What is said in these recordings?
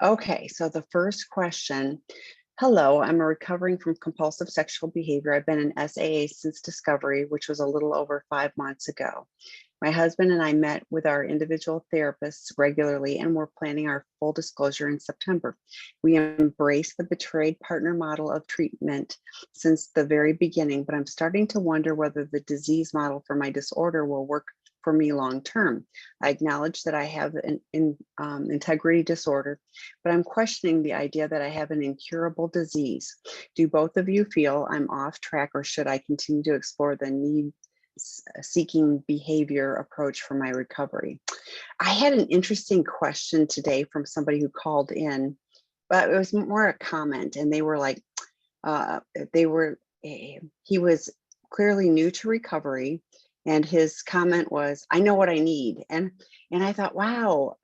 Okay, so the first question. Hello, I'm recovering from compulsive sexual behavior. I've been in SAA since discovery, which was a little over 5 months ago. My husband and I met with our individual therapists regularly, and we're planning our full disclosure in September. We embrace the betrayed partner model of treatment since the very beginning, but I'm starting to wonder whether the disease model for my disorder will work for me long term. I acknowledge that I have an integrity disorder, but I'm questioning the idea that I have an incurable disease. Do both of you feel I'm off track, or should I continue to explore the need seeking behavior approach for my recovery? I had an interesting question today from somebody who called in, but it was more a comment, and they were like, they were, he was clearly new to recovery, and his comment was, I know what I need. And I thought, wow,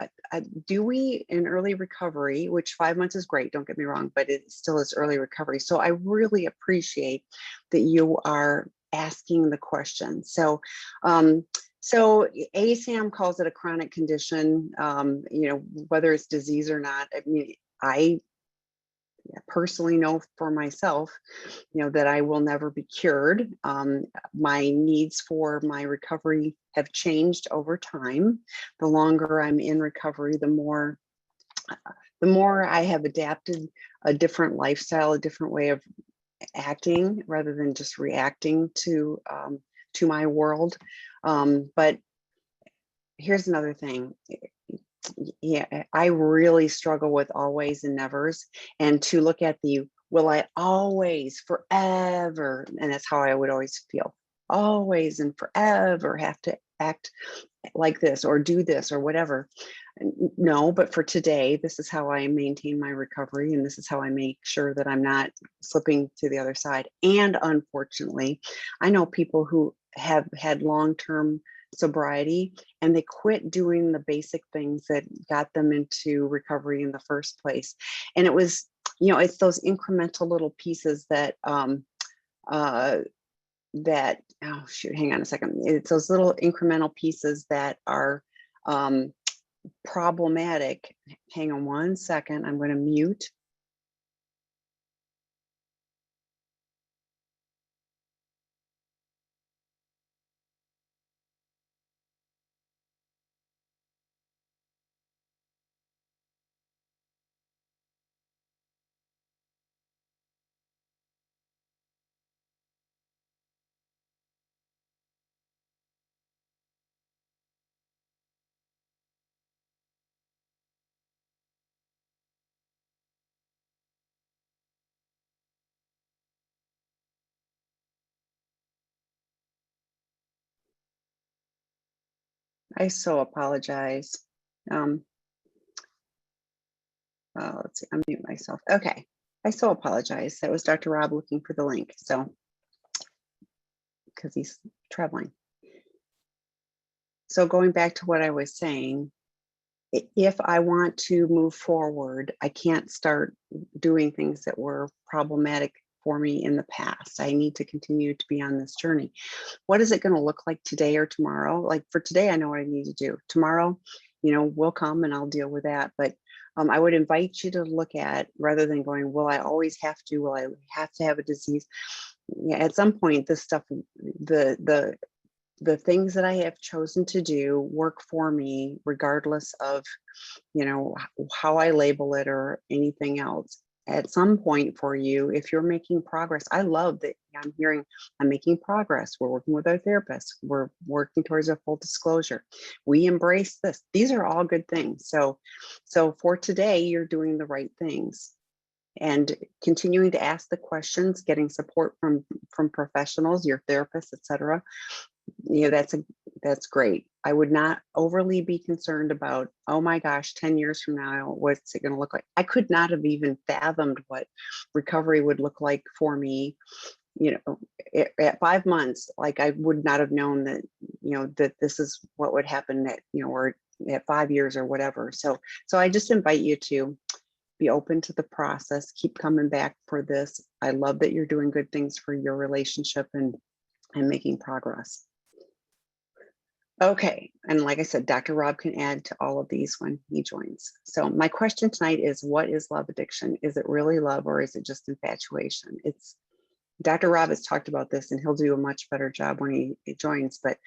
do we in early recovery, which 5 months is great, don't get me wrong, but it still is early recovery. So I really appreciate that you are asking the question. So ASAM calls it a chronic condition, whether it's disease or not. I mean, I personally know for myself, that I will never be cured. My needs for my recovery have changed over time. The longer I'm in recovery, the more I have adapted a different lifestyle, a different way of acting rather than just reacting to my world. But here's another thing. Yeah, I really struggle with always and nevers, and to look at the will I always forever, and that's how I would always feel, always and forever have to act like this or do this or whatever. No, but for today, this is how I maintain my recovery, and this is how I make sure that I'm not slipping to the other side. And unfortunately, I know people who have had long-term sobriety and they quit doing the basic things that got them into recovery in the first place. And it was, it's those incremental little pieces that oh shoot, hang on a second. It's those little incremental pieces that are problematic. Hang on one second, I'm going to mute. I so apologize. Let's see, unmute myself. Okay, I so apologize. That was Dr. Rob looking for the link. So, because he's traveling. So going back to what I was saying, if I want to move forward, I can't start doing things that were problematic for me in the past. I need to continue to be on this journey. What is it going to look like today or tomorrow? Like for today, I know what I need to do. Tomorrow, will come and I'll deal with that. But I would invite you to look at, rather than going, will I always have to, will I have to have a disease? Yeah, at some point, this stuff, the things that I have chosen to do work for me, regardless of, how I label it or anything else. At some point for you, if you're making progress, I love that I'm hearing I'm making progress. We're working with our therapist. We're working towards a full disclosure. We embrace this. These are all good things. So for today, you're doing the right things. And continuing to ask the questions, getting support from professionals, your therapist, etc. That's great. I would not overly be concerned about, oh my gosh, 10 years from now, what's it going to look like? I could not have even fathomed what recovery would look like for me. At 5 months, like I would not have known that, that this is what would happen at, or at 5 years or whatever. So I just invite you to be open to the process, keep coming back for this. I love that you're doing good things for your relationship and making progress. Okay. And like I said, Dr. Rob can add to all of these when he joins. So my question tonight is, what is love addiction? Is it really love or is it just infatuation? It's Dr. Rob has talked about this and he'll do a much better job when he joins. But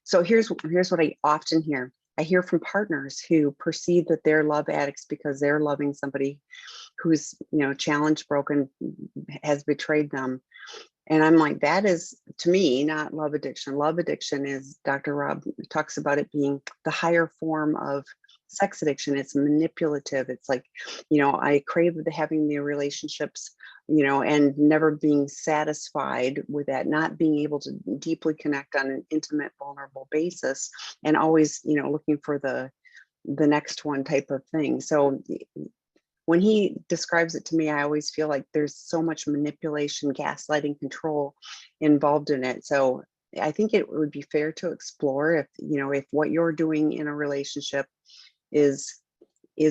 so here's what I often hear. I hear from partners who perceive that they're love addicts because they're loving somebody who's, challenged, broken, has betrayed them. And I'm like, that is to me not love addiction. Love addiction is, Dr. Rob talks about it being the higher form of sex addiction. It's manipulative. It's like, I crave having the relationships, and never being satisfied with that, not being able to deeply connect on an intimate, vulnerable basis, and always, looking for the next one type of thing. So when he describes it to me, I always feel like there's so much manipulation, gaslighting, control involved in it. So I think it would be fair to explore if what you're doing in a relationship is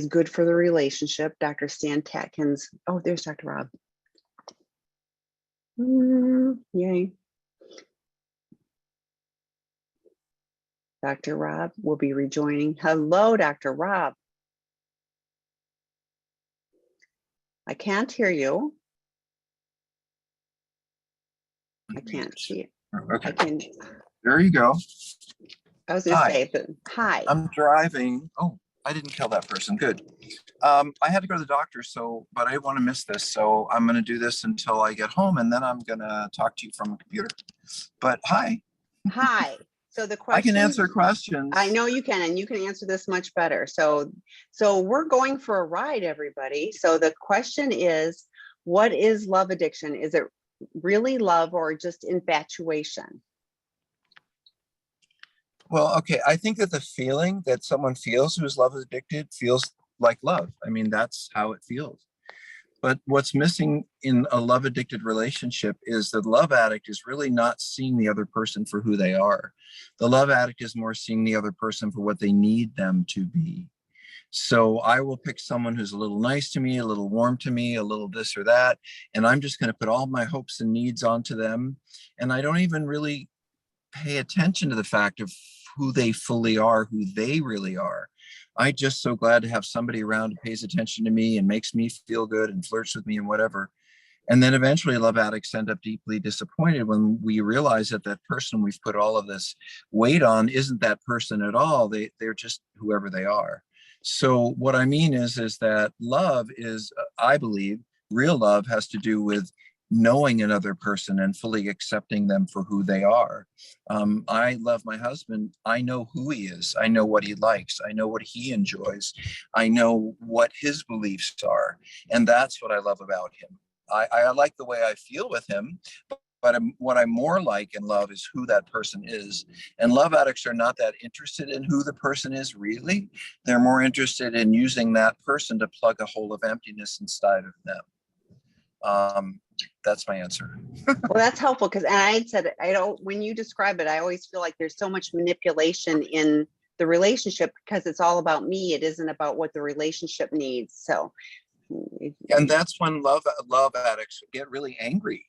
good for the relationship. Dr. Stan Tatkins. Oh, there's Dr. Rob. Yay. Dr. Rob will be rejoining. Hello, Dr. Rob. I can't hear you. I can't see it. Okay. I can. There you go. I was going to say that. Hi. I'm driving. Oh, I didn't kill that person. Good. I had to go to the doctor, but I didn't want to miss this. So I'm going to do this until I get home, and then I'm going to talk to you from a computer. But hi. Hi. So the question, I can answer questions. I know you can, and you can answer this much better. So we're going for a ride, everybody. So the question is, what is love addiction? Is it really love or just infatuation? Well, okay. I think that the feeling that someone feels who's love addicted feels like love. I mean, that's how it feels. But what's missing in a love addicted relationship is the love addict is really not seeing the other person for who they are. The love addict is more seeing the other person for what they need them to be. So I will pick someone who's a little nice to me, a little warm to me, a little this or that. And I'm just going to put all my hopes and needs onto them. And I don't even really pay attention to the fact of who they fully are, who they really are. I just so glad to have somebody around who pays attention to me and makes me feel good and flirts with me and whatever. And then eventually love addicts end up deeply disappointed when we realize that that person we've put all of this weight on isn't that person at all. They're just whoever they are. So what I mean is that love is, I believe, real love has to do with knowing another person and fully accepting them for who they are. I love my husband. I know who he is. I know what he likes. I know what he enjoys. I know what his beliefs are. And that's what I love about him. I like the way I feel with him, but what I more like and love is who that person is. And love addicts are not that interested in who the person is really. They're more interested in using that person to plug a hole of emptiness inside of them. That's my answer. Well, that's helpful because I had said, I don't, when you describe it, I always feel like there's so much manipulation in the relationship because it's all about me. It isn't about what the relationship needs. So, and that's when love addicts get really angry.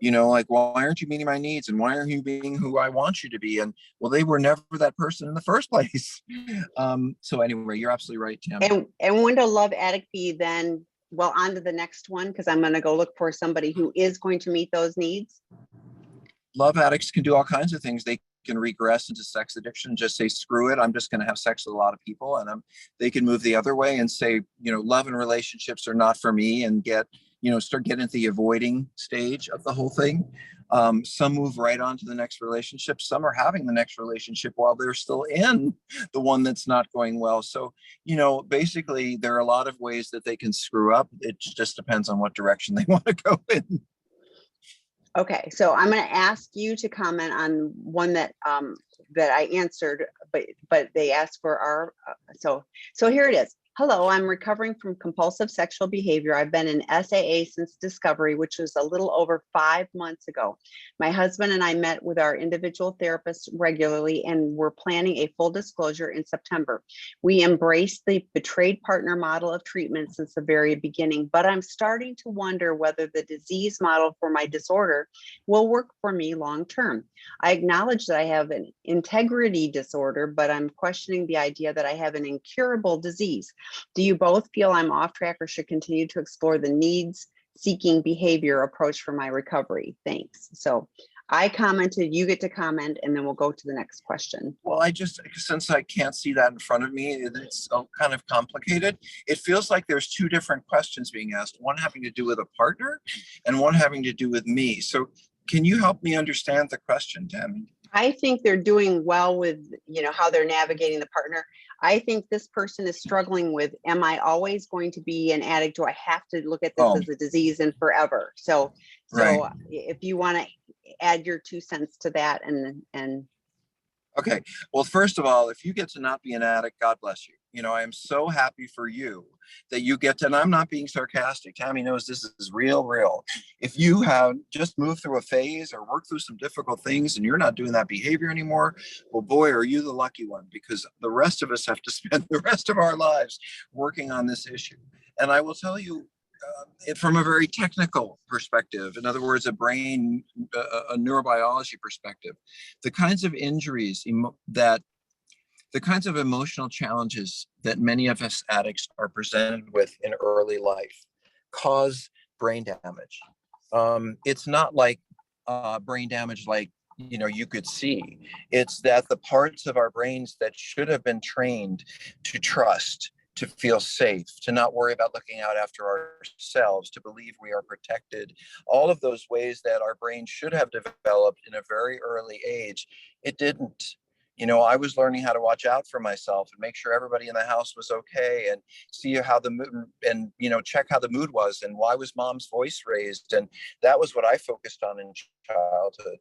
Like, why aren't you meeting my needs? And why aren't you being who I want you to be? And well, they were never that person in the first place. So anyway, you're absolutely right, Tam. And when do love addict be then? Well, on to the next one, because I'm going to go look for somebody who is going to meet those needs. Love addicts can do all kinds of things. They can regress into sex addiction, just say, screw it, I'm just going to have sex with a lot of people. And they can move the other way and say, love and relationships are not for me, and start getting into the avoiding stage of the whole thing. Some move right on to the next relationship. Some are having the next relationship while they're still in the one that's not going well. So, basically there are a lot of ways that they can screw up. It just depends on what direction they want to go in. Okay, so I'm going to ask you to comment on one that that I answered, but they asked for our. So here it is. Hello, I'm recovering from compulsive sexual behavior. I've been in SAA since discovery, which was a little over 5 months ago. My husband and I met with our individual therapists regularly, and we're planning a full disclosure in September. We embraced the betrayed partner model of treatment since the very beginning, but I'm starting to wonder whether the disease model for my disorder will work for me long term. I acknowledge that I have an integrity disorder, but I'm questioning the idea that I have an incurable disease. Do you both feel I'm off track or should continue to explore the needs seeking behavior approach for my recovery? Thanks. So I commented, you get to comment, and then we'll go to the next question. Well, since I can't see that in front of me, it's kind of complicated. It feels like there's two different questions being asked, one having to do with a partner and one having to do with me. So can you help me understand the question, Tammy? I think they're doing well with, how they're navigating the partner. I think this person is struggling with, am I always going to be an addict? Do I have to look at this Oh, as a disease and forever? So right. if you want to add your 2 cents to that and Okay. Well, first of all, if you get to not be an addict, God bless you. I am so happy for you that you get to, and I'm not being sarcastic. Tammy knows this is real. If you have just moved through a phase or worked through some difficult things and you're not doing that behavior anymore, well, boy, are you the lucky one, because the rest of us have to spend the rest of our lives working on this issue. And I will tell you, it from a very technical perspective, in other words, a neurobiology perspective, the kinds of injuries the kinds of emotional challenges that many of us addicts are presented with in early life cause brain damage. It's not like brain damage like you could see. It's that the parts of our brains that should have been trained to trust, to feel safe, to not worry about looking out after ourselves, to believe we are protected, all of those ways that our brain should have developed in a very early age, it didn't. I was learning how to watch out for myself and make sure everybody in the house was okay, and see how the mood, and check how the mood was and why was mom's voice raised, and that was what I focused on in childhood.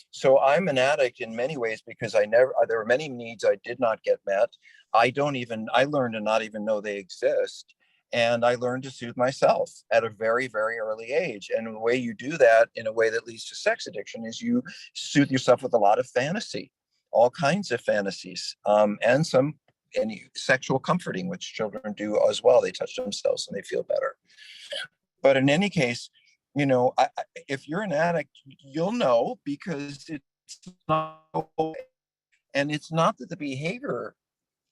So I'm an addict in many ways because there were many needs I did not get met. I learned to not even know they exist. And I learned to soothe myself at a very, very early age. And the way you do that in a way that leads to sex addiction is you soothe yourself with a lot of fantasy, all kinds of fantasies, and sexual comforting, which children do as well. They touch themselves and they feel better. But in any case, if you're an addict, you'll know, because it's not, and it's not that the behavior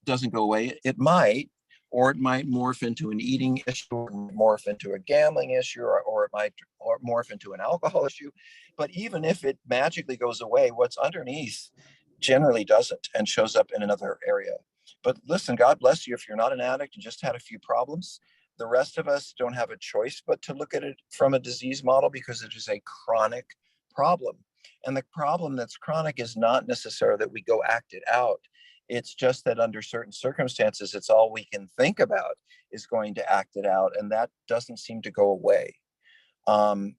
doesn't go away. It might, or it might morph into an eating issue, or morph into a gambling issue, or it might morph into an alcohol issue. But even if it magically goes away, what's underneath generally doesn't and shows up in another area. But listen, God bless you if you're not an addict and just had a few problems. The rest of us don't have a choice but to look at it from a disease model, because it is a chronic problem. And the problem that's chronic is not necessarily that we go act it out. It's just that under certain circumstances, it's all we can think about is going to act it out. And that doesn't seem to go away.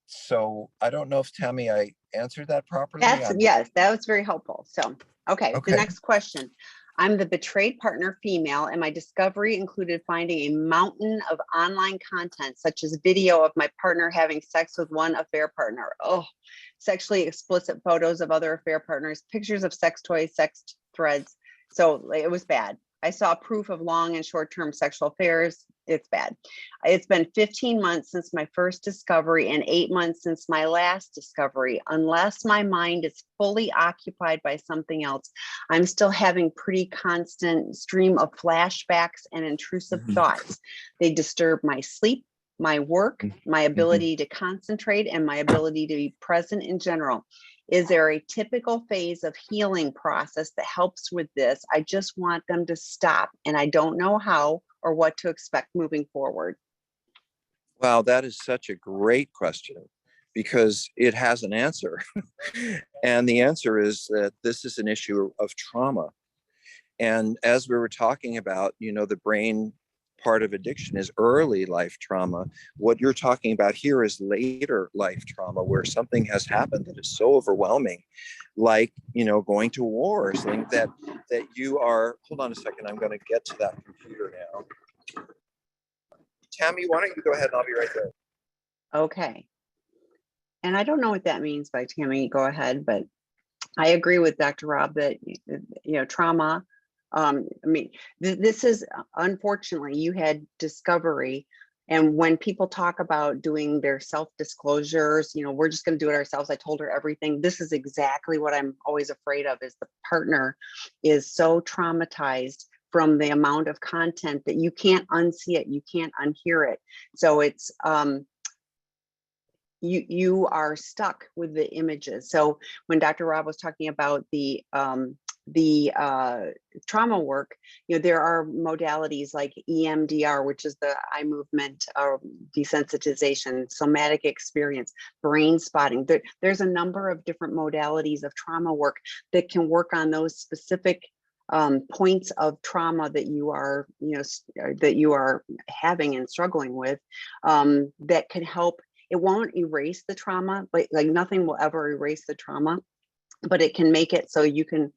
So I don't know if, Tammy, I answered that properly. yes, that was very helpful. So, okay, Okay. The next question. I'm the betrayed partner female, and my discovery included finding a mountain of online content, such as video of my partner having sex with one affair partner. Oh, sexually explicit photos of other affair partners, pictures of sex toys, sex threads. So it was bad. I saw proof of long and short-term sexual affairs. It's bad. It's been 15 months since my first discovery and 8 months since my last discovery. Unless my mind is fully occupied by something else, I'm still having pretty constant stream of flashbacks and intrusive thoughts. They disturb my sleep, my work, my ability to concentrate, and my ability to be present in general. Is there a typical phase of healing process that helps with this? I just want them to stop, and I don't know how or what to expect moving forward. Wow, that is such a great question, because it has an answer. And the answer is that this is an issue of trauma. And as we were talking about, the brain part of addiction is early life trauma. What you're talking about here is later life trauma, where something has happened that is so overwhelming, like, going to war, or something that you are, hold on a second, I'm going to get to that computer now. Tami, why don't you go ahead and I'll be right there. Okay. And I don't know what that means by Tammy, go ahead, but I agree with Dr. Rob that, trauma, I mean, this is, unfortunately, you had discovery. And when people talk about doing their self-disclosures, we're just going to do it ourselves. I told her everything. This is exactly what I'm always afraid of, is the partner is so traumatized from the amount of content that you can't unsee it, you can't unhear it. So it's, you are stuck with the images. So when Dr. Rob was talking about the trauma work, there are modalities like EMDR, which is the eye movement desensitization, somatic experience, brain spotting. There's a number of different modalities of trauma work that can work on those specific points of trauma that you are, that you are having and struggling with, that can help. It won't erase the trauma, like nothing will ever erase the trauma, but it can make it so you can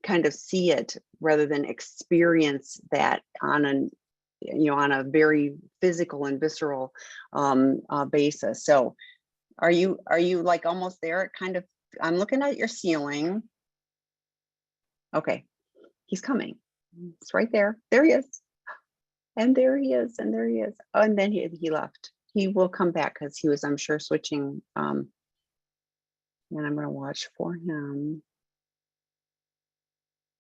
kind of see it rather than experience that on a very physical and visceral basis. So are you like almost there? Kind of, I'm looking at your ceiling. Okay, he's coming. It's right there. There he is. And there he is. And there he is. Oh, and then he left. He will come back because he was, I'm sure, switching. And I'm going to watch for him.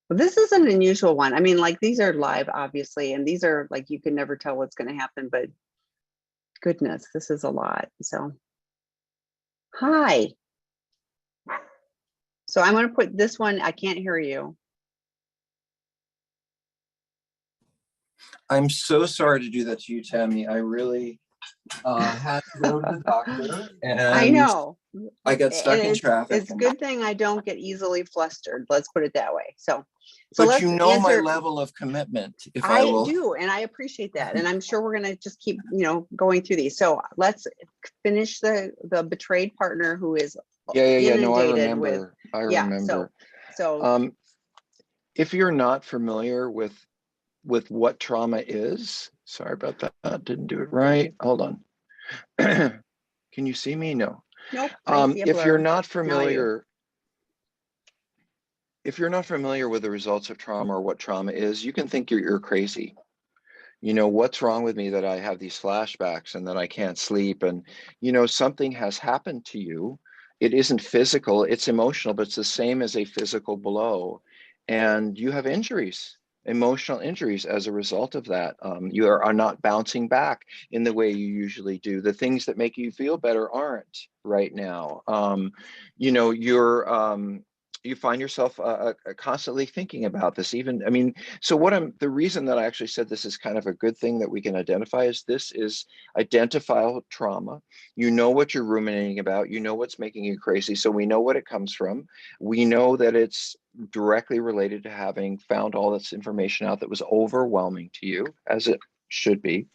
But this is an unusual one. I mean, like, these are live, obviously, and these are like, you can never tell what's going to happen, but goodness, this is a lot. So, hi. So I'm going to put this one. I can't hear you. I'm so sorry to do that to you, Tami. I really had to go to the doctor, and I know. I got stuck in traffic. It's a good thing I don't get easily flustered. Let's put it that way. So But let's you know my answer. level of commitment. If I will do, and I appreciate that. And I'm sure we're going to just keep, going through these. So let's finish the betrayed partner who is Yeah. No, I inundated remember. with, I remember. So If you're not familiar with what trauma is, sorry about that. Didn't do it right. Hold on. Can you see me? No. nope. I see a If you're blur. not Now familiar, with the results of trauma or what trauma is, you can think you're crazy. What's wrong with me that I have these flashbacks and that I can't sleep, and something has happened to you. It isn't physical, it's emotional, but it's the same as a physical blow, and you have injuries, emotional injuries as a result of that. You are not bouncing back in the way you usually do. The things that make you feel better aren't right now. You find yourself constantly thinking about this. Even, I mean, so the reason that I actually said this is kind of a good thing that we can identify is this is identifiable trauma. You know what you're ruminating about, you know what's making you crazy. So we know what it comes from. We know that it's directly related to having found all this information out that was overwhelming to you, as it should be.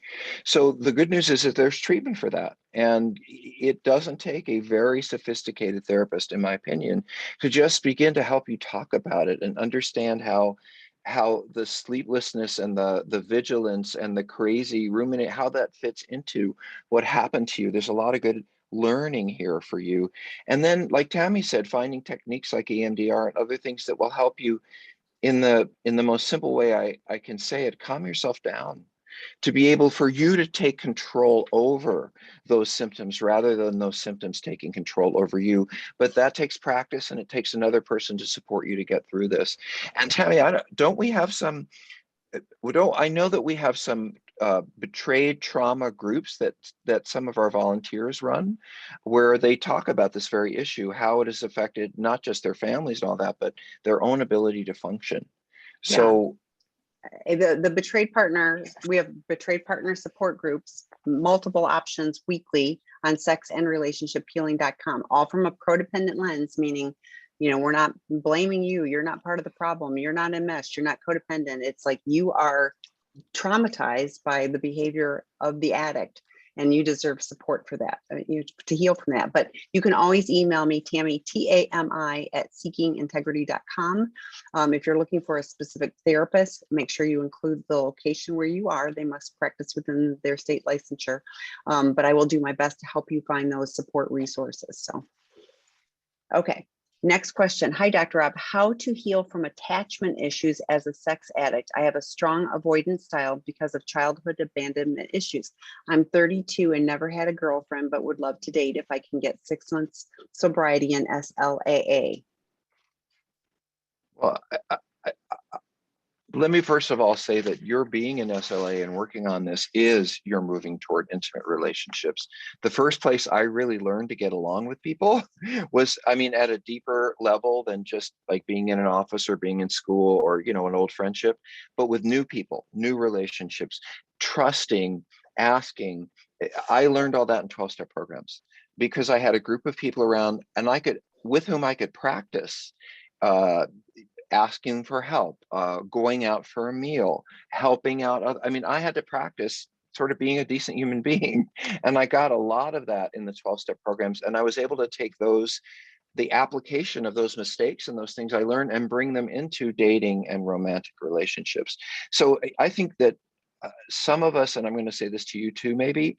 So the good news is that there's treatment for that. And it doesn't take a very sophisticated therapist, in my opinion, to just begin to help you talk about it and understand how the sleeplessness and the vigilance and the crazy ruminate, how that fits into what happened to you. There's a lot of good learning here for you. And then, like Tami said, finding techniques like EMDR and other things that will help you in the most simple way I can say it, calm yourself down, to be able for you to take control over those symptoms rather than those symptoms taking control over you. But that takes practice, and it takes another person to support you to get through this. And Tami, don't we have some, I know that we have some betrayed trauma groups that some of our volunteers run, where they talk about this very issue, how it has affected not just their families and all that, but their own ability to function. So the betrayed partner, we have betrayed partner support groups, multiple options weekly on sexandrelationshiphealing.com, all from a codependent lens, meaning, we're not blaming you. You're not part of the problem. You're not enmeshed. You're not codependent. It's like you are traumatized by the behavior of the addict. and you deserve support for that, to heal from that. But you can always email me, Tami, Tami at seekingintegrity.com. If you're looking for a specific therapist, make sure you include the location where you are. They must practice within their state licensure. But I will do my best to help you find those support resources. So, okay. Next question. Hi, Dr. Rob. How to heal from attachment issues as a sex addict? I have a strong avoidance style because of childhood abandonment issues. I'm 32 and never had a girlfriend, but would love to date if I can get 6 months sobriety and SLAA. Well, let me first of all say that your being in SLA and working on this is you're moving toward intimate relationships. The first place I really learned to get along with people was, I mean, at a deeper level than just like being in an office or being in school or, you know, an old friendship, but with new people, new relationships, trusting, asking. I learned all that in 12-step programs because I had a group of people around and with whom I could practice asking for help, going out for a meal, helping out. I mean, I had to practice sort of being a decent human being. And I got a lot of that in the 12-step programs. And I was able to take the application of those mistakes and those things I learned and bring them into dating and romantic relationships. So I think that some of us, and I'm going to say this to you too, maybe,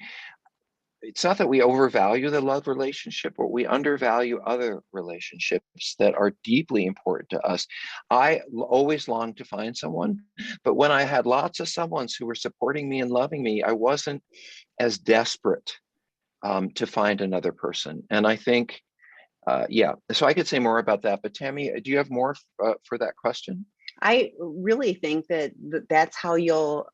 it's not that we overvalue the love relationship, but we undervalue other relationships that are deeply important to us. I always longed to find someone, but when I had lots of someones who were supporting me and loving me, I wasn't as desperate to find another person. And I think, yeah, so I could say more about that, but Tami, do you have more for that question? I really think that that's how you'll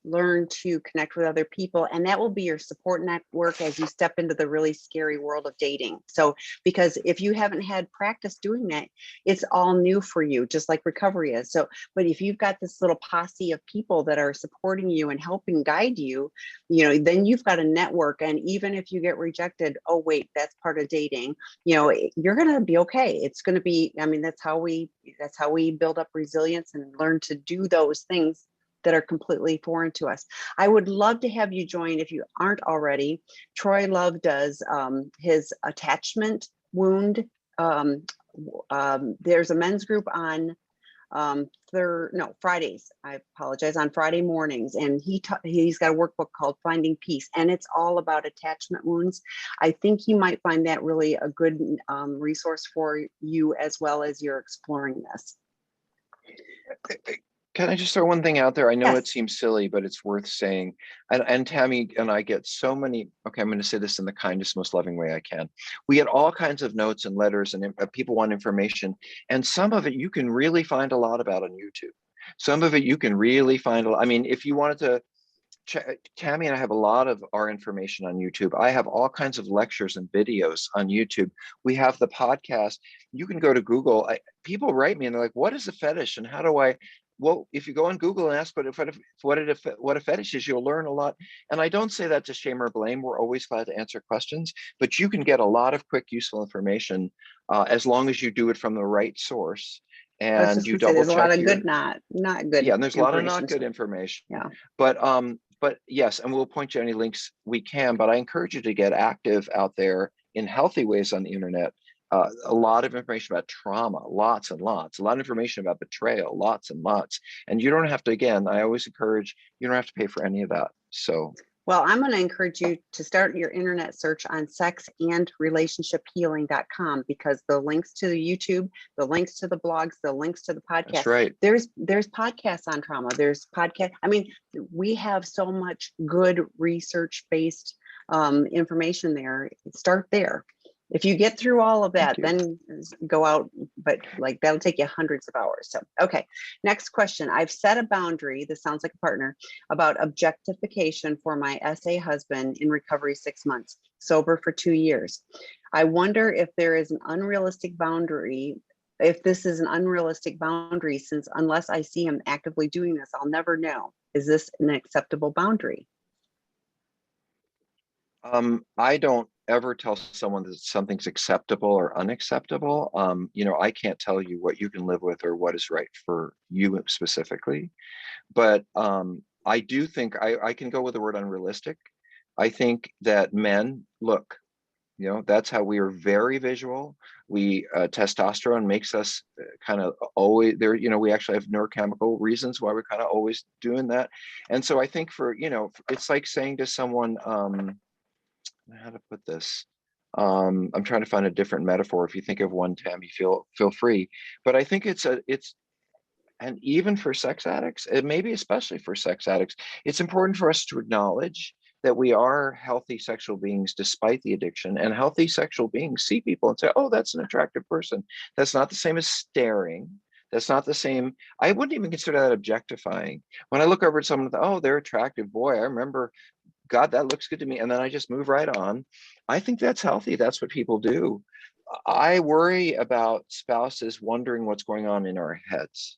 learn to connect with other people, and that will be your support network as you step into the really scary world of dating. So because if you haven't had practice doing that, it's all new for you, just like recovery is. So but if you've got this little posse of people that are supporting you and helping guide you, you know, then you've got a network. And even if you get rejected, oh wait, that's part of dating, you know, you're going to be okay. It's going to be, I mean, that's how we build up resilience and learn to do those things that are completely foreign to us. I would love to have you join if you aren't already. Troy Love does his attachment wound. There's a men's group on Fridays. I apologize, on Friday mornings, and he's got a workbook called Finding Peace, and it's all about attachment wounds. I think you might find that really a good resource for you as well as you're exploring this. Can I just throw one thing out there? I know Yes. it seems silly, but it's worth saying. And Tami and I get so many, okay, I'm going to say this in the kindest, most loving way I can. We get all kinds of notes and letters and people want information. And some of it you can really find a lot about on YouTube. Some of it you can really find, I mean, if you wanted to, Tami and I have a lot of our information on YouTube. I have all kinds of lectures and videos on YouTube. We have the podcast. You can go to Google. People write me and they're like, what is a fetish and how do I, well, if you go on Google and ask what a fetish is, you'll learn a lot. And I don't say that to shame or blame. We're always glad to answer questions, but you can get a lot of quick, useful information as long as you do it from the right source. And you double check. There's a lot of good, not good. Yeah, and there's a lot of not good information. Yeah. But yes, and we'll point you any links we can. But I encourage you to get active out there in healthy ways on the internet. A lot of information about trauma, lots and lots, a lot of information about betrayal, lots and lots. And you don't have to, again, I always encourage, you don't have to pay for any of that. So, well, I'm going to encourage you to start your internet search on sexandrelationshiphealing.com, because the links to the YouTube, the links to the blogs, the links to the podcast. That's right. There's podcasts on trauma. There's podcast. I mean, we have so much good research-based information there. Start there. If you get through all of that, then go out, but like that'll take you hundreds of hours. So, okay. Next question. I've set a boundary, this sounds like a partner, about objectification for my SA husband in recovery 6 months, sober for 2 years. I wonder if there is an unrealistic boundary, if this is an unrealistic boundary, since unless I see him actively doing this, I'll never know. Is this an acceptable boundary? I don't ever tell someone that something's acceptable or unacceptable. You know, I can't tell you what you can live with or what is right for you specifically. But I do think I can go with the word unrealistic. I think that men look, that's how we are very visual. We testosterone makes us kind of always there. We actually have neurochemical reasons why we're kind of always doing that. And so I think it's like saying to someone, how to put this. I'm trying to find a different metaphor. If you think of one, Tammy, feel free. But I think and even for sex addicts, and maybe especially for sex addicts, it's important for us to acknowledge that we are healthy sexual beings despite the addiction, and healthy sexual beings see people and say, oh, that's an attractive person. That's not the same as staring. That's not the same. I wouldn't even consider that objectifying. When I look over at someone, oh, they're attractive. Boy, I remember, God, that looks good to me. And then I just move right on. I think that's healthy. That's what people do. I worry about spouses wondering what's going on in our heads.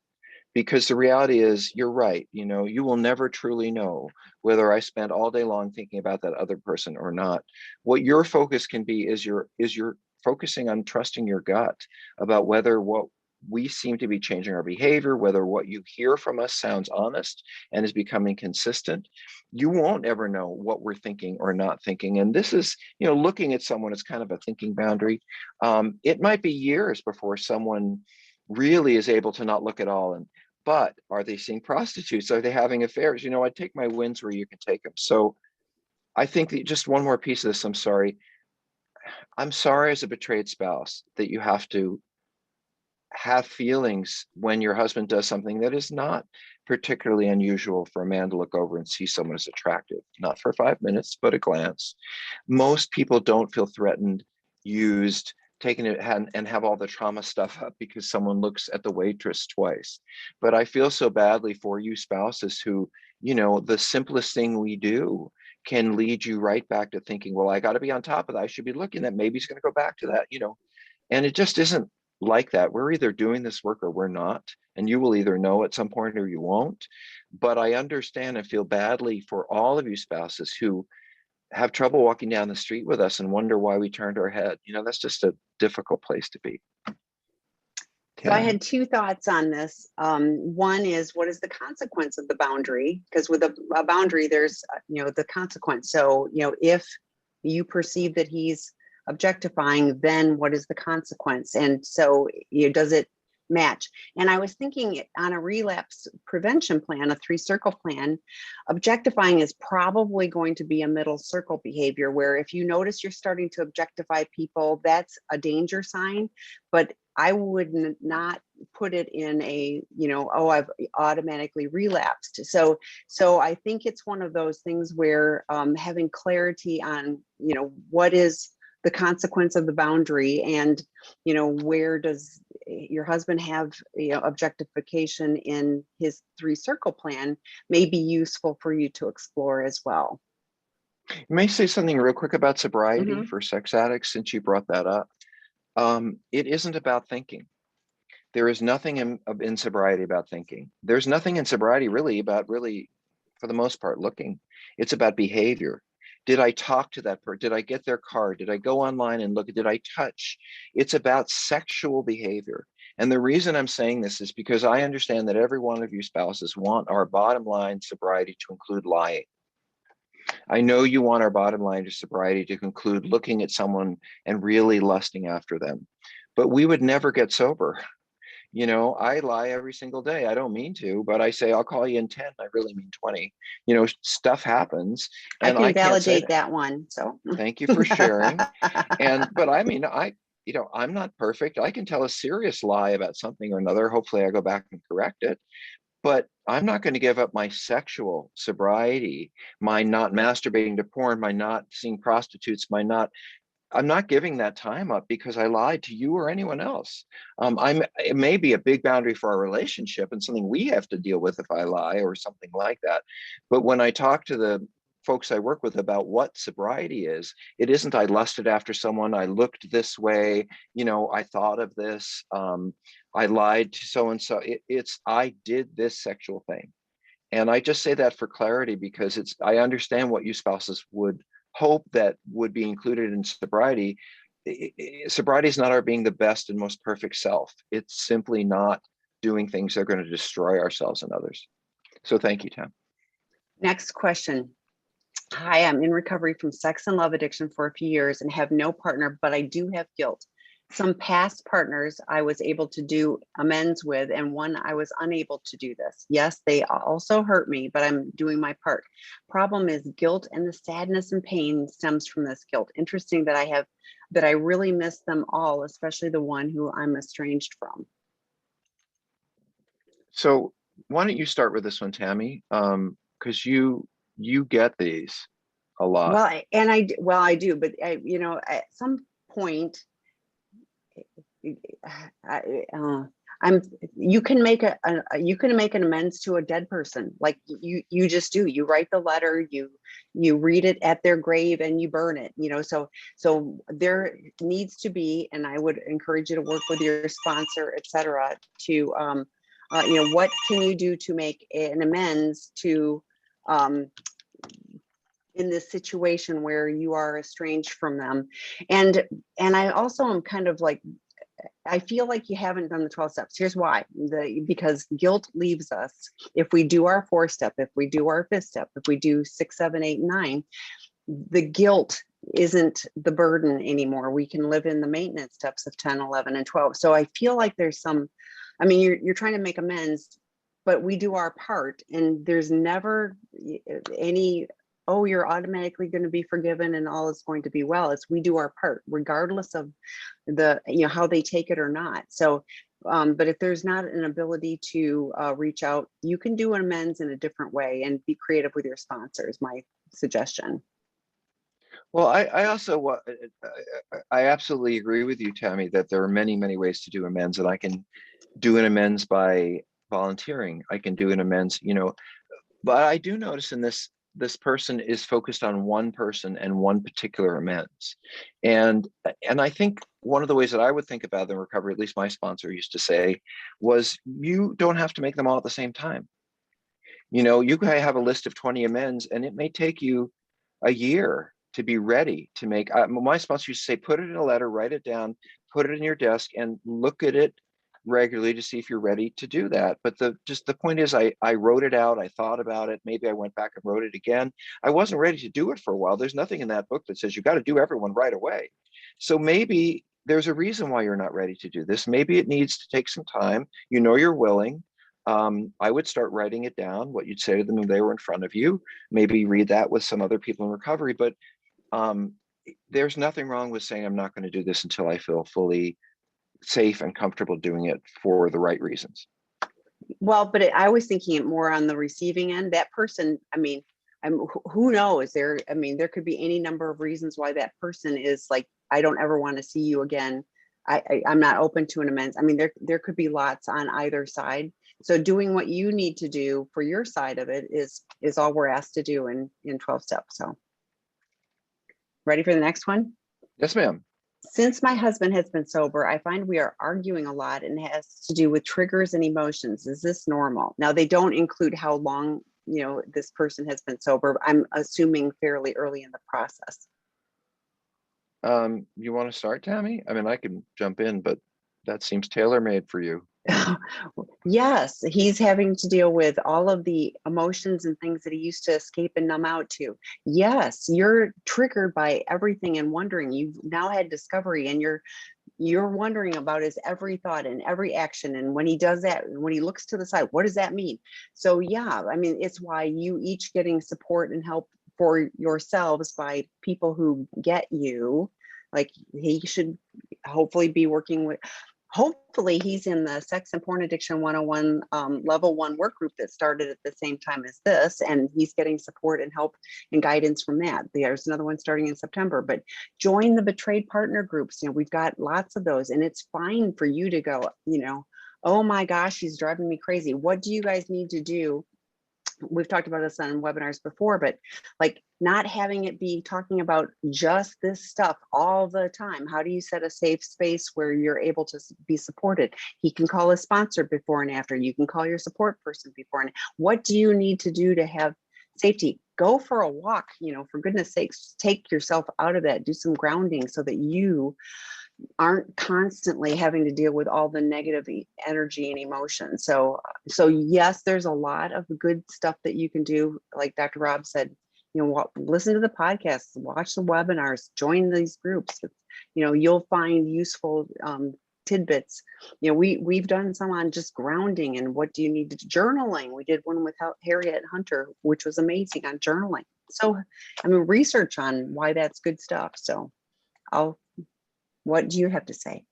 Because the reality is, you're right. You will never truly know whether I spent all day long thinking about that other person or not. What your focus can be is you're focusing on trusting your gut about whether what we seem to be changing our behavior, whether what you hear from us sounds honest and is becoming consistent. You won't ever know what we're thinking or not thinking. And this is, looking at someone is kind of a thinking boundary. It might be years before someone really is able to not look at all. But are they seeing prostitutes? Are they having affairs? I take my wins where you can take them. So I think that just one more piece of this. I'm sorry as a betrayed spouse that you have to have feelings when your husband does something that is not particularly unusual for a man to look over and see someone as attractive, not for 5 minutes, but a glance. Most people don't feel threatened, used, taken it and have all the trauma stuff up because someone looks at the waitress twice. But I feel so badly for you spouses who, the simplest thing we do can lead you right back to thinking, well, I got to be on top of that. I should be looking at, maybe he's going to go back to that, and it just isn't like that. We're either doing this work or we're not. And you will either know at some point or you won't. But I understand and feel badly for all of you spouses who have trouble walking down the street with us and wonder why we turned our head. That's just a difficult place to be. So I had two thoughts on this. One is, what is the consequence of the boundary? Because with a boundary, there's, the consequence. So, if you perceive that he's objectifying, then what is the consequence? And so, does it match? And I was thinking on a relapse prevention plan, a 3-circle plan, objectifying is probably going to be a middle circle behavior, where if you notice you're starting to objectify people, that's a danger sign. But I would not put it in a, oh, I've automatically relapsed. So I think it's one of those things where having clarity on, what is the consequence of the boundary, and, where does your husband have, objectification in his 3-circle plan, may be useful for you to explore as well. You may say something real quick about sobriety for sex addicts, since you brought that up. It isn't about thinking. There is nothing in sobriety about thinking. There's nothing in sobriety about for the most part, looking. It's about behavior. Did I talk to that person? Did I get their card? Did I go online and look? Did I touch? It's about sexual behavior. And the reason I'm saying this is because I understand that every one of you spouses want our bottom line sobriety to include lying. I know you want our bottom line to sobriety to conclude looking at someone and really lusting after them, but we would never get sober. I lie every single day. I don't mean to, but I say, I'll call you in 10. I really mean 20. Stuff happens. And I can validate that one. So thank you for sharing. But I mean, I'm not perfect. I can tell a serious lie about something or another. Hopefully I go back and correct it. But I'm not going to give up my sexual sobriety, my not masturbating to porn, my not seeing prostitutes, I'm not giving that time up because I lied to you or anyone else. It may be a big boundary for our relationship and something we have to deal with if I lie or something like that. But when I talk to the folks I work with about what sobriety is, it isn't I lusted after someone, I looked this way, I thought of this, I lied to so-and-so. It's I did this sexual thing. And I just say that for clarity because I understand what you spouses would hope that would be included in sobriety. Sobriety is not our being the best and most perfect self. It's simply not doing things that are going to destroy ourselves and others. So thank you, Tam. Next question. Hi, I'm in recovery from sex and love addiction for a few years and have no partner, but I do have guilt. Some past partners I was able to do amends with, and one I was unable to do this. Yes, they also hurt me, but I'm doing my part. Problem is guilt, and the sadness and pain stems from this guilt. Interesting that I really miss them all, especially the one who I'm estranged from. So why don't you start with this one, Tammy? Because you get these a lot. I do, but at some point, I, I'm you can make you can make an amends to a dead person, like you just do. You write the letter, you read it at their grave, and you burn it. So there needs to be, and I would encourage you to work with your sponsor, etc. To what can you do to make an amends to in this situation where you are estranged from them. And I also am kind of like, I feel like you haven't done the 12 steps. Here's why. Because guilt leaves us. If we do our 4-step, if we do our 5th step, if we do 6, 7, 8, 9, the guilt isn't the burden anymore. We can live in the maintenance steps of 10, 11, and 12. So I feel like there's some, I mean, you're trying to make amends, but we do our part, and there's never any, oh, you're automatically going to be forgiven and all is going to be well. It's we do our part, regardless of how they take it or not. So, but if there's not an ability to reach out, you can do an amends in a different way and be creative with your sponsor is my suggestion. Well, I also I absolutely agree with you, Tammy, that there are many, many ways to do amends, and I can do an amends by volunteering. I can do an amends, but I do notice in this person is focused on one person and one particular amends. And I think one of the ways that I would think about the recovery, at least my sponsor used to say, was you don't have to make them all at the same time. You can have a list of 20 amends, and it may take you a year to be ready to make. My sponsor used to say, put it in a letter, write it down, put it in your desk, and look at it regularly to see if you're ready to do that. But the point is, I wrote it out, I thought about it, maybe I went back and wrote it again. I wasn't ready to do it for a while. There's nothing in that book that says you got to do everyone right away. So maybe there's a reason why you're not ready to do this. Maybe it needs to take some time. You're willing. I would start writing it down, what you'd say to them when they were in front of you. Maybe read that with some other people in recovery. But there's nothing wrong with saying, I'm not going to do this until I feel fully safe and comfortable doing it for the right reasons. Well, but I was thinking it more on the receiving end. That person, I mean, who knows? There could be any number of reasons why that person is like, I don't ever want to see you again. I'm not open to an amends. I mean, there could be lots on either side. So doing what you need to do for your side of it is all we're asked to do in 12 steps. So ready for the next one? Yes, ma'am. Since my husband has been sober, I find we are arguing a lot and it has to do with triggers and emotions. Is this normal? Now, they don't include how long, this person has been sober. I'm assuming fairly early in the process. You want to start, Tammy? I mean, I can jump in, but that seems tailor-made for you. Yes, he's having to deal with all of the emotions and things that he used to escape and numb out to. Yes, you're triggered by everything and wondering. You've now had discovery, and you're wondering about his every thought and every action. And when he does that, when he looks to the side, what does that mean? So yeah, I mean, it's why you each getting support and help for yourselves by people who get you. Like he should hopefully be working with. Hopefully he's in the Sex and Porn Addiction 101 level 1 work group that started at the same time as this, and he's getting support and help and guidance from that. There's another one starting in September, but join the betrayed partner groups. We've got lots of those, and it's fine for you to go, oh my gosh, he's driving me crazy. What do you guys need to do? We've talked about this on webinars before, but like not having it be talking about just this stuff all the time. How do you set a safe space where you're able to be supported? He can call a sponsor before and after. You can call your support person before and what do you need to do to have safety? Go for a walk, for goodness sakes, take yourself out of that, do some grounding so that you aren't constantly having to deal with all the negative energy and emotion. So yes, there's a lot of good stuff that you can do. Like Dr. Rob said, listen to the podcasts, watch the webinars, join these groups. You'll find useful tidbits. We've done some on just grounding and what do you need to journaling. We did one with Harriet Hunter, which was amazing on journaling. So, research on why that's good stuff. So what do you have to say?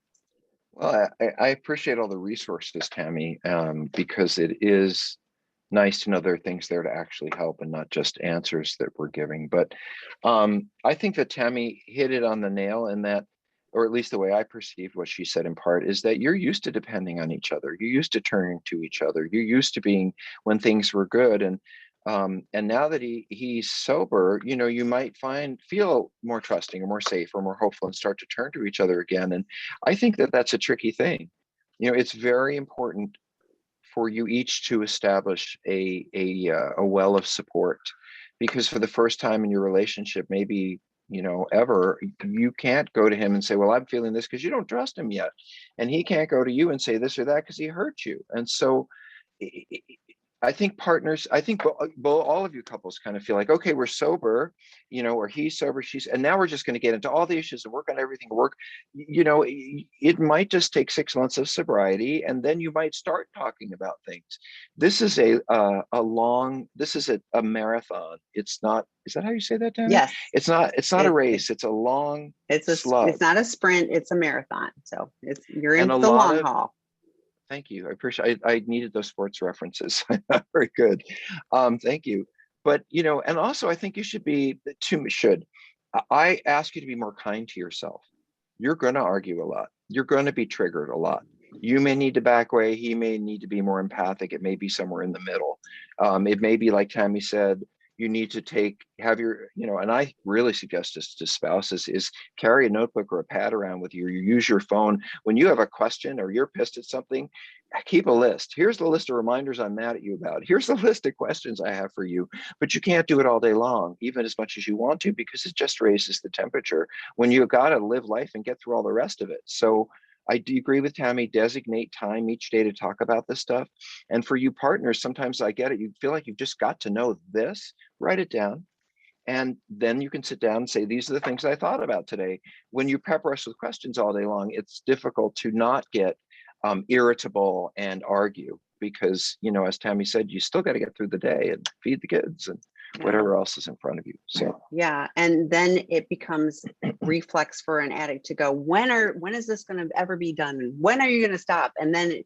Well, I appreciate all the resources, Tami, because it is nice to know there are things there to actually help and not just answers that we're giving. But I think that Tami hit it on the nail in that, or at least the way I perceived what she said in part, is that you're used to depending on each other. You're used to turning to each other. You're used to being when things were good. And now that he's sober, you might feel more trusting or more safe or more hopeful and start to turn to each other again. And I think that that's a tricky thing. It's very important for you each to establish a well of support, because for the first time in your relationship, maybe ever, you can't go to him and say, well, I'm feeling this, because you don't trust him yet, and he can't go to you and say this or that because he hurt you. And so I think partners, all of you couples kind of feel like, okay, we're sober, or he's sober, and now we're just going to get into all the issues and work on everything. It might just take 6 months of sobriety, and then you might start talking about things. This is a marathon. It's not, is that how you say that, Tami? Yes. It's not a race. It's a long slug. It's not a sprint, it's a marathon. So you're in And the long haul. Thank you. I appreciate. I needed those sports references. Very good. Thank you. But and also I think you should. I ask you to be more kind to yourself. You're going to argue a lot. You're going to be triggered a lot. You may need to back away. He may need to be more empathic. It may be somewhere in the middle. It may be like Tami said. You need to and I really suggest this to spouses, is carry a notebook or a pad around with you. You use your phone when you have a question or you're pissed at something. Keep a list. Here's the list of reminders I'm mad at you about. Here's the list of questions I have for you. But you can't do it all day long, even as much as you want to, because it just raises the temperature when you've got to live life and get through all the rest of it. So I do agree with Tami. Designate time each day to talk about this stuff. And for you partners, sometimes I get it. You feel like you've just got to know this. Write it down. And then you can sit down and say, these are the things I thought about today. When you pepper us with questions all day long, it's difficult to not get irritable and argue, because, as Tami said, you still got to get through the day and feed the kids and whatever else is in front of you. So yeah, and then it becomes reflex for an addict to go, when is this going to ever be done? When are you going to stop? And then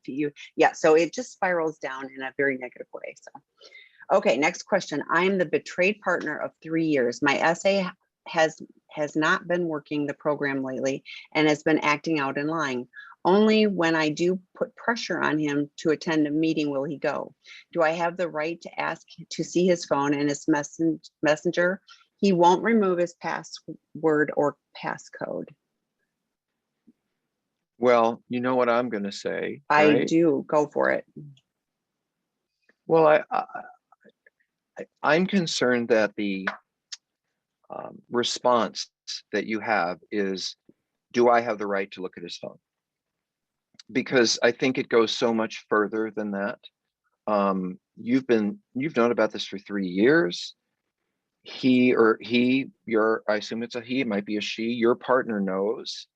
so it just spirals down in a very negative way. So okay, next question. I am the betrayed partner of 3 years. My SA has not been working the program lately and has been acting out and lying. Only when I do put pressure on him to attend a meeting will he go. Do I have the right to ask to see his phone and his messenger? He won't remove his password or passcode. Well, you know what I'm going to say. I right? do. Go for it. Well, I'm concerned that the response that you have is, do I have the right to look at his phone? Because I think it goes so much further than that. You've known about this for 3 years. I assume it's a he, it might be a she, your partner knows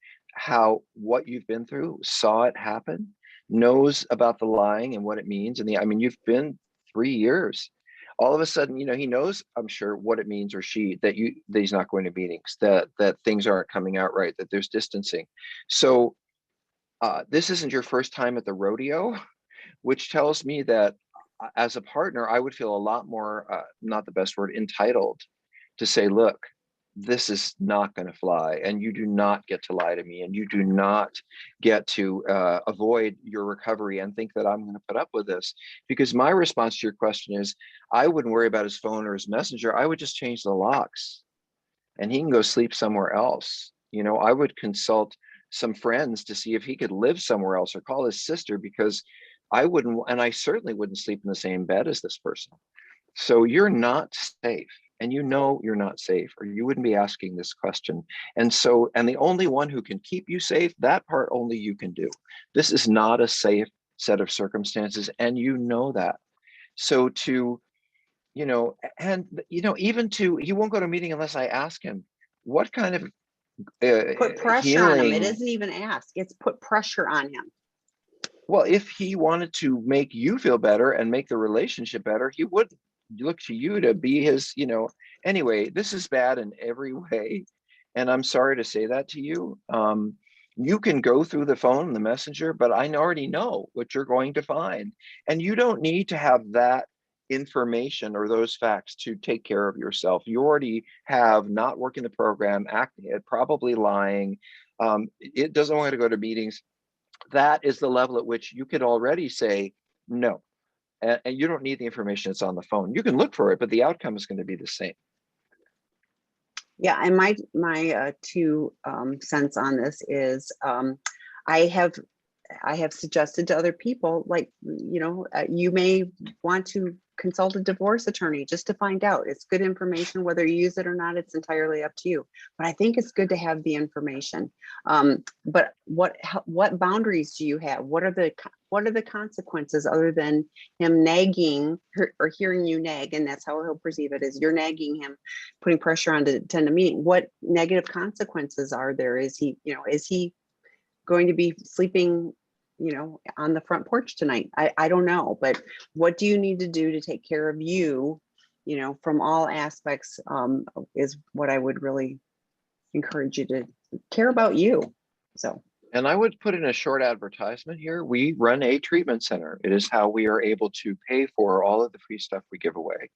what you've been through, saw it happen, knows about the lying and what it means. And you've been 3 years. All of a sudden, he knows, I'm sure, what it means, or she, that he's not going to meetings, that things aren't coming out right, that there's distancing. So this isn't your first time at the rodeo, which tells me that as a partner, I would feel a lot more, not the best word, entitled to say, look, this is not going to fly, and you do not get to lie to me, and you do not get to avoid your recovery and think that I'm going to put up with this. Because my response to your question is, I wouldn't worry about his phone or his messenger. I would just change the locks and he can go sleep somewhere else. I would consult some friends to see if he could live somewhere else, or call his sister, because I certainly wouldn't sleep in the same bed as this person. So you're not safe, and you're not safe, or you wouldn't be asking this question. And the only one who can keep you safe, that part only you can do. This is not a safe set of circumstances, and you know that. So and even he won't go to a meeting unless I ask him what kind of Put pressure on him. It isn't even ask, it's put pressure on him. Well, if he wanted to make you feel better and make the relationship better, he would look to you to be his, anyway, this is bad in every way. And I'm sorry to say that to you. You can go through the phone, the messenger, but I already know what you're going to find. And you don't need to have that information or those facts to take care of yourself. You already have not working the program, acting it, probably lying. It doesn't want to go to meetings. That is the level at which you could already say no. And you don't need the information that's on the phone. You can look for it, but the outcome is going to be the same. Yeah, and my 2 cents on this is I have suggested to other people, like, you may want to consult a divorce attorney just to find out. It's good information, whether you use it or not, it's entirely up to you. But I think it's good to have the information. But what boundaries do you have? What are the consequences other than him nagging or hearing you nag? And that's how he'll perceive it, is you're nagging him, putting pressure on to attend a meeting. What negative consequences are there? Is he going to be sleeping on the front porch tonight? I don't know, but what do you need to do to take care of you, from all aspects, is what I would really encourage you to care about you. So. And I would put in a short advertisement here. We run a treatment center. It is how we are able to pay for all of the free stuff we give away.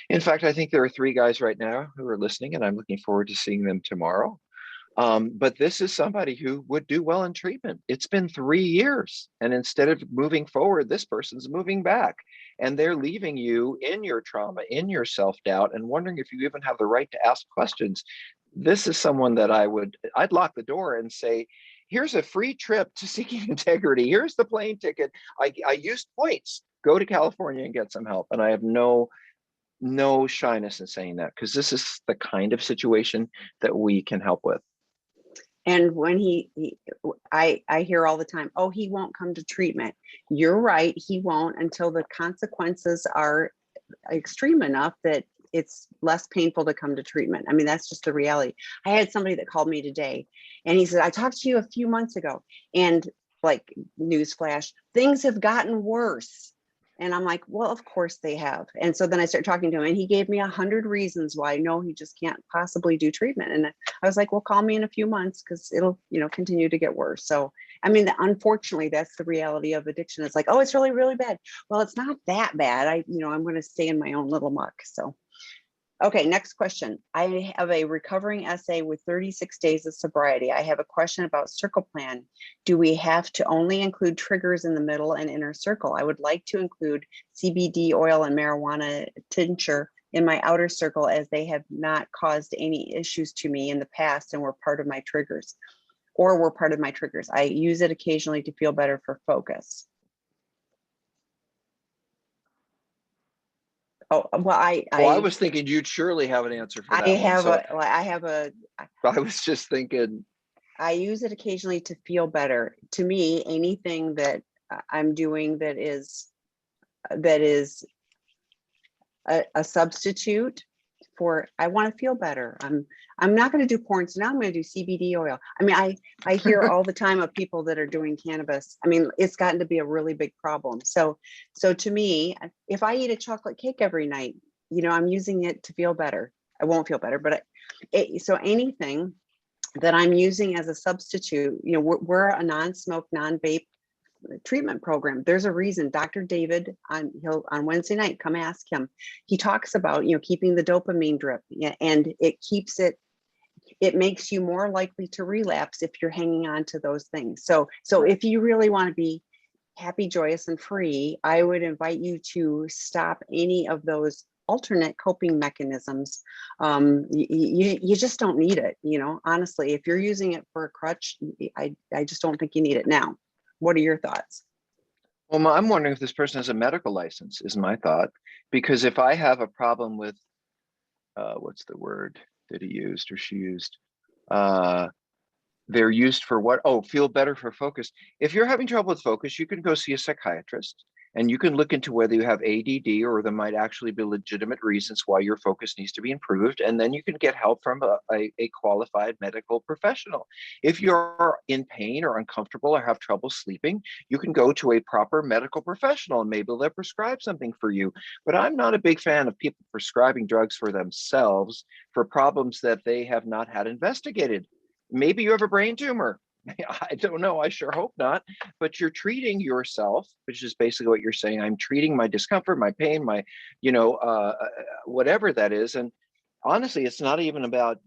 In fact, I think there are 3 guys right now who are listening, and I'm looking forward to seeing them tomorrow. But this is somebody who would do well in treatment. It's been 3 years, and instead of moving forward, this person's moving back, and they're leaving you in your trauma, in your self-doubt, and wondering if you even have the right to ask questions. This is someone that I'd lock the door and say, here's a free trip to Seeking Integrity. Here's the plane ticket. I used points. Go to California and get some help. And I have no shyness in saying that, because this is the kind of situation that we can help with. And when I hear all the time, oh, he won't come to treatment. You're right, he won't, until the consequences are extreme enough that it's less painful to come to treatment. I mean, that's just the reality. I had somebody that called me today, and he said, I talked to you a few months ago, and like, newsflash, things have gotten worse. And I'm like, well, of course they have. And so then I started talking to him, and he gave me 100 reasons why no, he just can't possibly do treatment. And I was like, well, call me in a few months, because it'll, continue to get worse. So, I mean, unfortunately, that's the reality of addiction. It's like, oh, it's really, really bad. Well, it's not that bad. I'm going to stay in my own little muck. So, okay, next question. I have a recovering SA with 36 days of sobriety. I have a question about circle plan. Do we have to only include triggers in the middle and inner circle? I would like to include CBD oil and marijuana tincture in my outer circle, as they have not caused any issues to me in the past and were part of my triggers. I use it occasionally to feel better for focus. Oh, well, I was thinking you'd surely have an answer for that. I was just thinking. I use it occasionally to feel better. To me, anything that I'm doing that is a substitute for, I want to feel better. I'm not going to do porn, so now I'm going to do CBD oil. I mean, I hear all the time of people that are doing cannabis. I mean, it's gotten to be a really big problem. So to me, if I eat a chocolate cake every night, I'm using it to feel better. I won't feel better, but so anything that I'm using as a substitute, we're a non-smoke, non-vape treatment program. There's a reason. Dr. David, on Wednesday night, come ask him. He talks about, keeping the dopamine drip, and it makes you more likely to relapse if you're hanging on to those things. So if you really want to be happy, joyous, and free, I would invite you to stop any of those alternate coping mechanisms. You just don't need it. Honestly, if you're using it for a crutch, I just don't think you need it now. What are your thoughts? Well, I'm wondering if this person has a medical license, is my thought. Because if I have a problem with, what's the word that he used or she used? They're used for what? Oh, feel better for focus. If you're having trouble with focus, you can go see a psychiatrist, And you can look into whether you have ADD or there might actually be legitimate reasons why your focus needs to be improved. And then you can get help from a qualified medical professional. If you're in pain or uncomfortable or have trouble sleeping, you can go to a proper medical professional and maybe they'll prescribe something for you. But I'm not a big fan of people prescribing drugs for themselves for problems that they have not had investigated. Maybe you have a brain tumor. I don't know. I sure hope not. But you're treating yourself, which is basically what you're saying. I'm treating my discomfort, my pain, my, whatever that is. And honestly, it's not even about,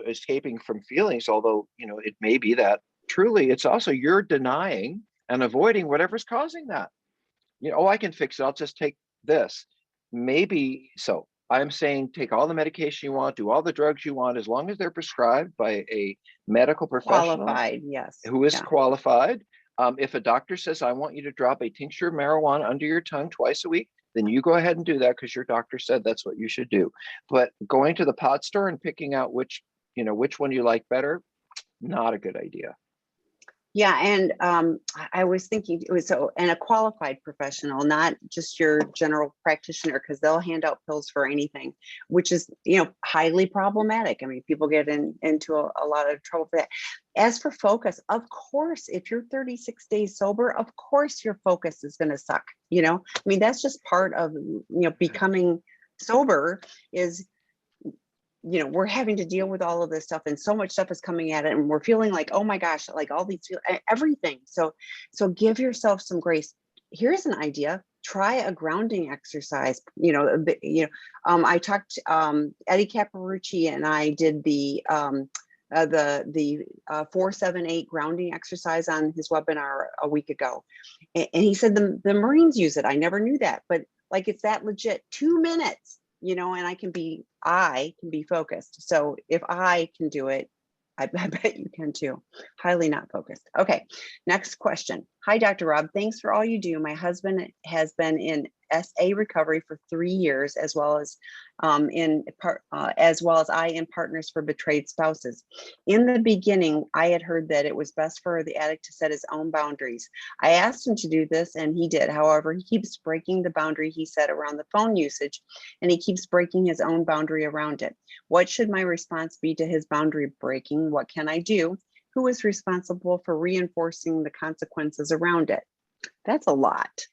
escaping from feelings, although, it may be that. Truly, it's also you're denying and avoiding whatever's causing that. Oh, I can fix it. I'll just take this. Maybe so. I'm saying take all the medication you want, do all the drugs you want, as long as they're prescribed by a medical professional Qualified, yes. who is Yeah. qualified. If a doctor says, I want you to drop a tincture of marijuana under your tongue twice a week, then you go ahead and do that because your doctor said that's what you should do. But going to the pot store and picking out which one you like better, not a good idea. Yeah, and I was thinking it was and a qualified professional, not just your general practitioner, because they'll hand out pills for anything, which is highly problematic. I mean, people get into a lot of trouble for that. As for focus, of course, if you're 36 days sober, of course your focus is going to suck. I mean, that's just part of becoming sober is. We're having to deal with all of this stuff and so much stuff is coming at it and we're feeling like, oh my gosh, like all these, everything. So give yourself some grace. Here's an idea. Try a grounding exercise. I talked, Eddie Caparucci and I did the 478 grounding exercise on his webinar a week ago. And he said the Marines use it. I never knew that, but like, it's that legit 2 minutes. And I can be focused. So if I can do it, I bet you can too. Highly not focused. Okay, next question. Hi, Dr. Rob. Thanks for all you do. My husband has been in SA recovery for 3 years, as well as I in Partners for Betrayed Spouses. In the beginning, I had heard that it was best for the addict to set his own boundaries. I asked him to do this and he did. However, he keeps breaking the boundary he set around the phone usage, and he keeps breaking his own boundary around it. What should my response be to his boundary breaking? What can I do? Who is responsible for reinforcing the consequences around it? That's a lot.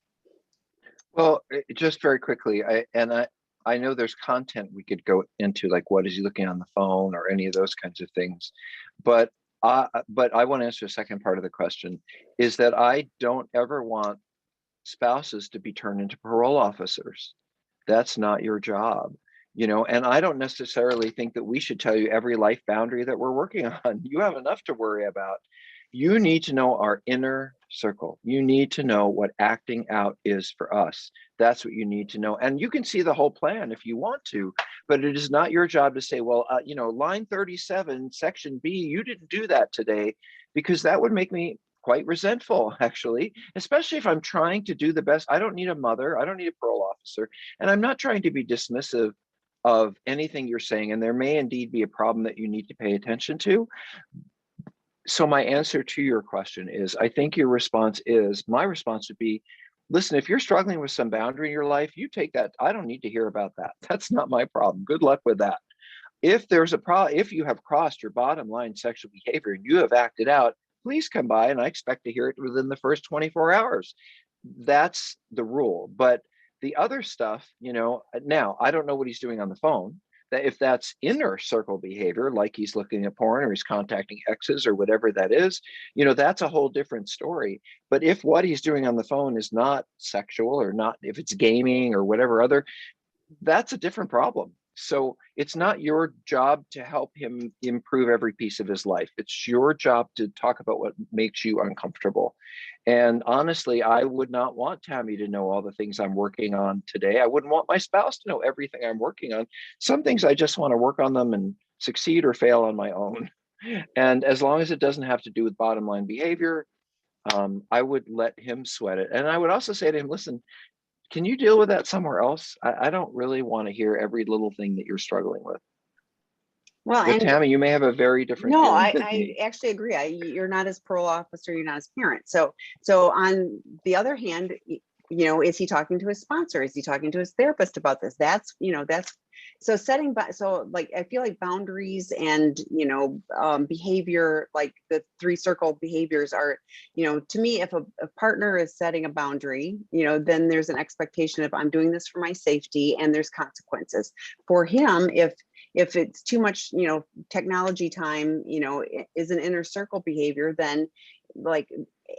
Well, just very quickly, I know there's content we could go into, like what is he looking on the phone or any of those kinds of things, but I want to answer the second part of the question, is that I don't ever want spouses to be turned into parole officers. That's not your job. And I don't necessarily think that we should tell you every life boundary that we're working on. You have enough to worry about. You need to know our inner circle. You need to know what acting out is for us. That's what you need to know. And you can see the whole plan if you want to, but it is not your job to say, well, line 37, section B, you didn't do that today, because that would make me quite resentful, actually, especially if I'm trying to do the best. I don't need a mother. I don't need a parole officer. And I'm not trying to be dismissive of anything you're saying. And there may indeed be a problem that you need to pay attention to. So my answer to your question is, I think my response would be, listen, if you're struggling with some boundary in your life, you take that. I don't need to hear about that. That's not my problem. Good luck with that. If there's a problem, if you have crossed your bottom line sexual behavior and you have acted out, please come by, and I expect to hear it within the first 24 hours. That's the rule. But the other stuff, now I don't know what he's doing on the phone. That if that's inner circle behavior, like he's looking at porn or he's contacting exes or whatever that is, that's a whole different story. But if what he's doing on the phone is not sexual, or not, if it's gaming or whatever other, that's a different problem. So it's not your job to help him improve every piece of his life. It's your job to talk about what makes you uncomfortable. And honestly, I would not want Tami to know all the things I'm working on today. I wouldn't want my spouse to know everything I'm working on. Some things I just want to work on them and succeed or fail on my own. And as long as it doesn't have to do with bottom line behavior, I would let him sweat it. And I would also say to him, listen, can you deal with that somewhere else? I don't really want to hear every little thing that you're struggling with. Well, But and Tami, you may have a very different no, feeling than I me. actually agree. You're not as parole officer, you're not as parent. So on the other hand, is he talking to his sponsor? Is he talking to his therapist about this? That's, that's, so setting, so like, I feel like boundaries and, behavior, like the 3 circle behaviors are, to me, if a partner is setting a boundary, then there's an expectation of, I'm doing this for my safety, and there's consequences for him. If it's too much, technology time, is an inner circle behavior, then like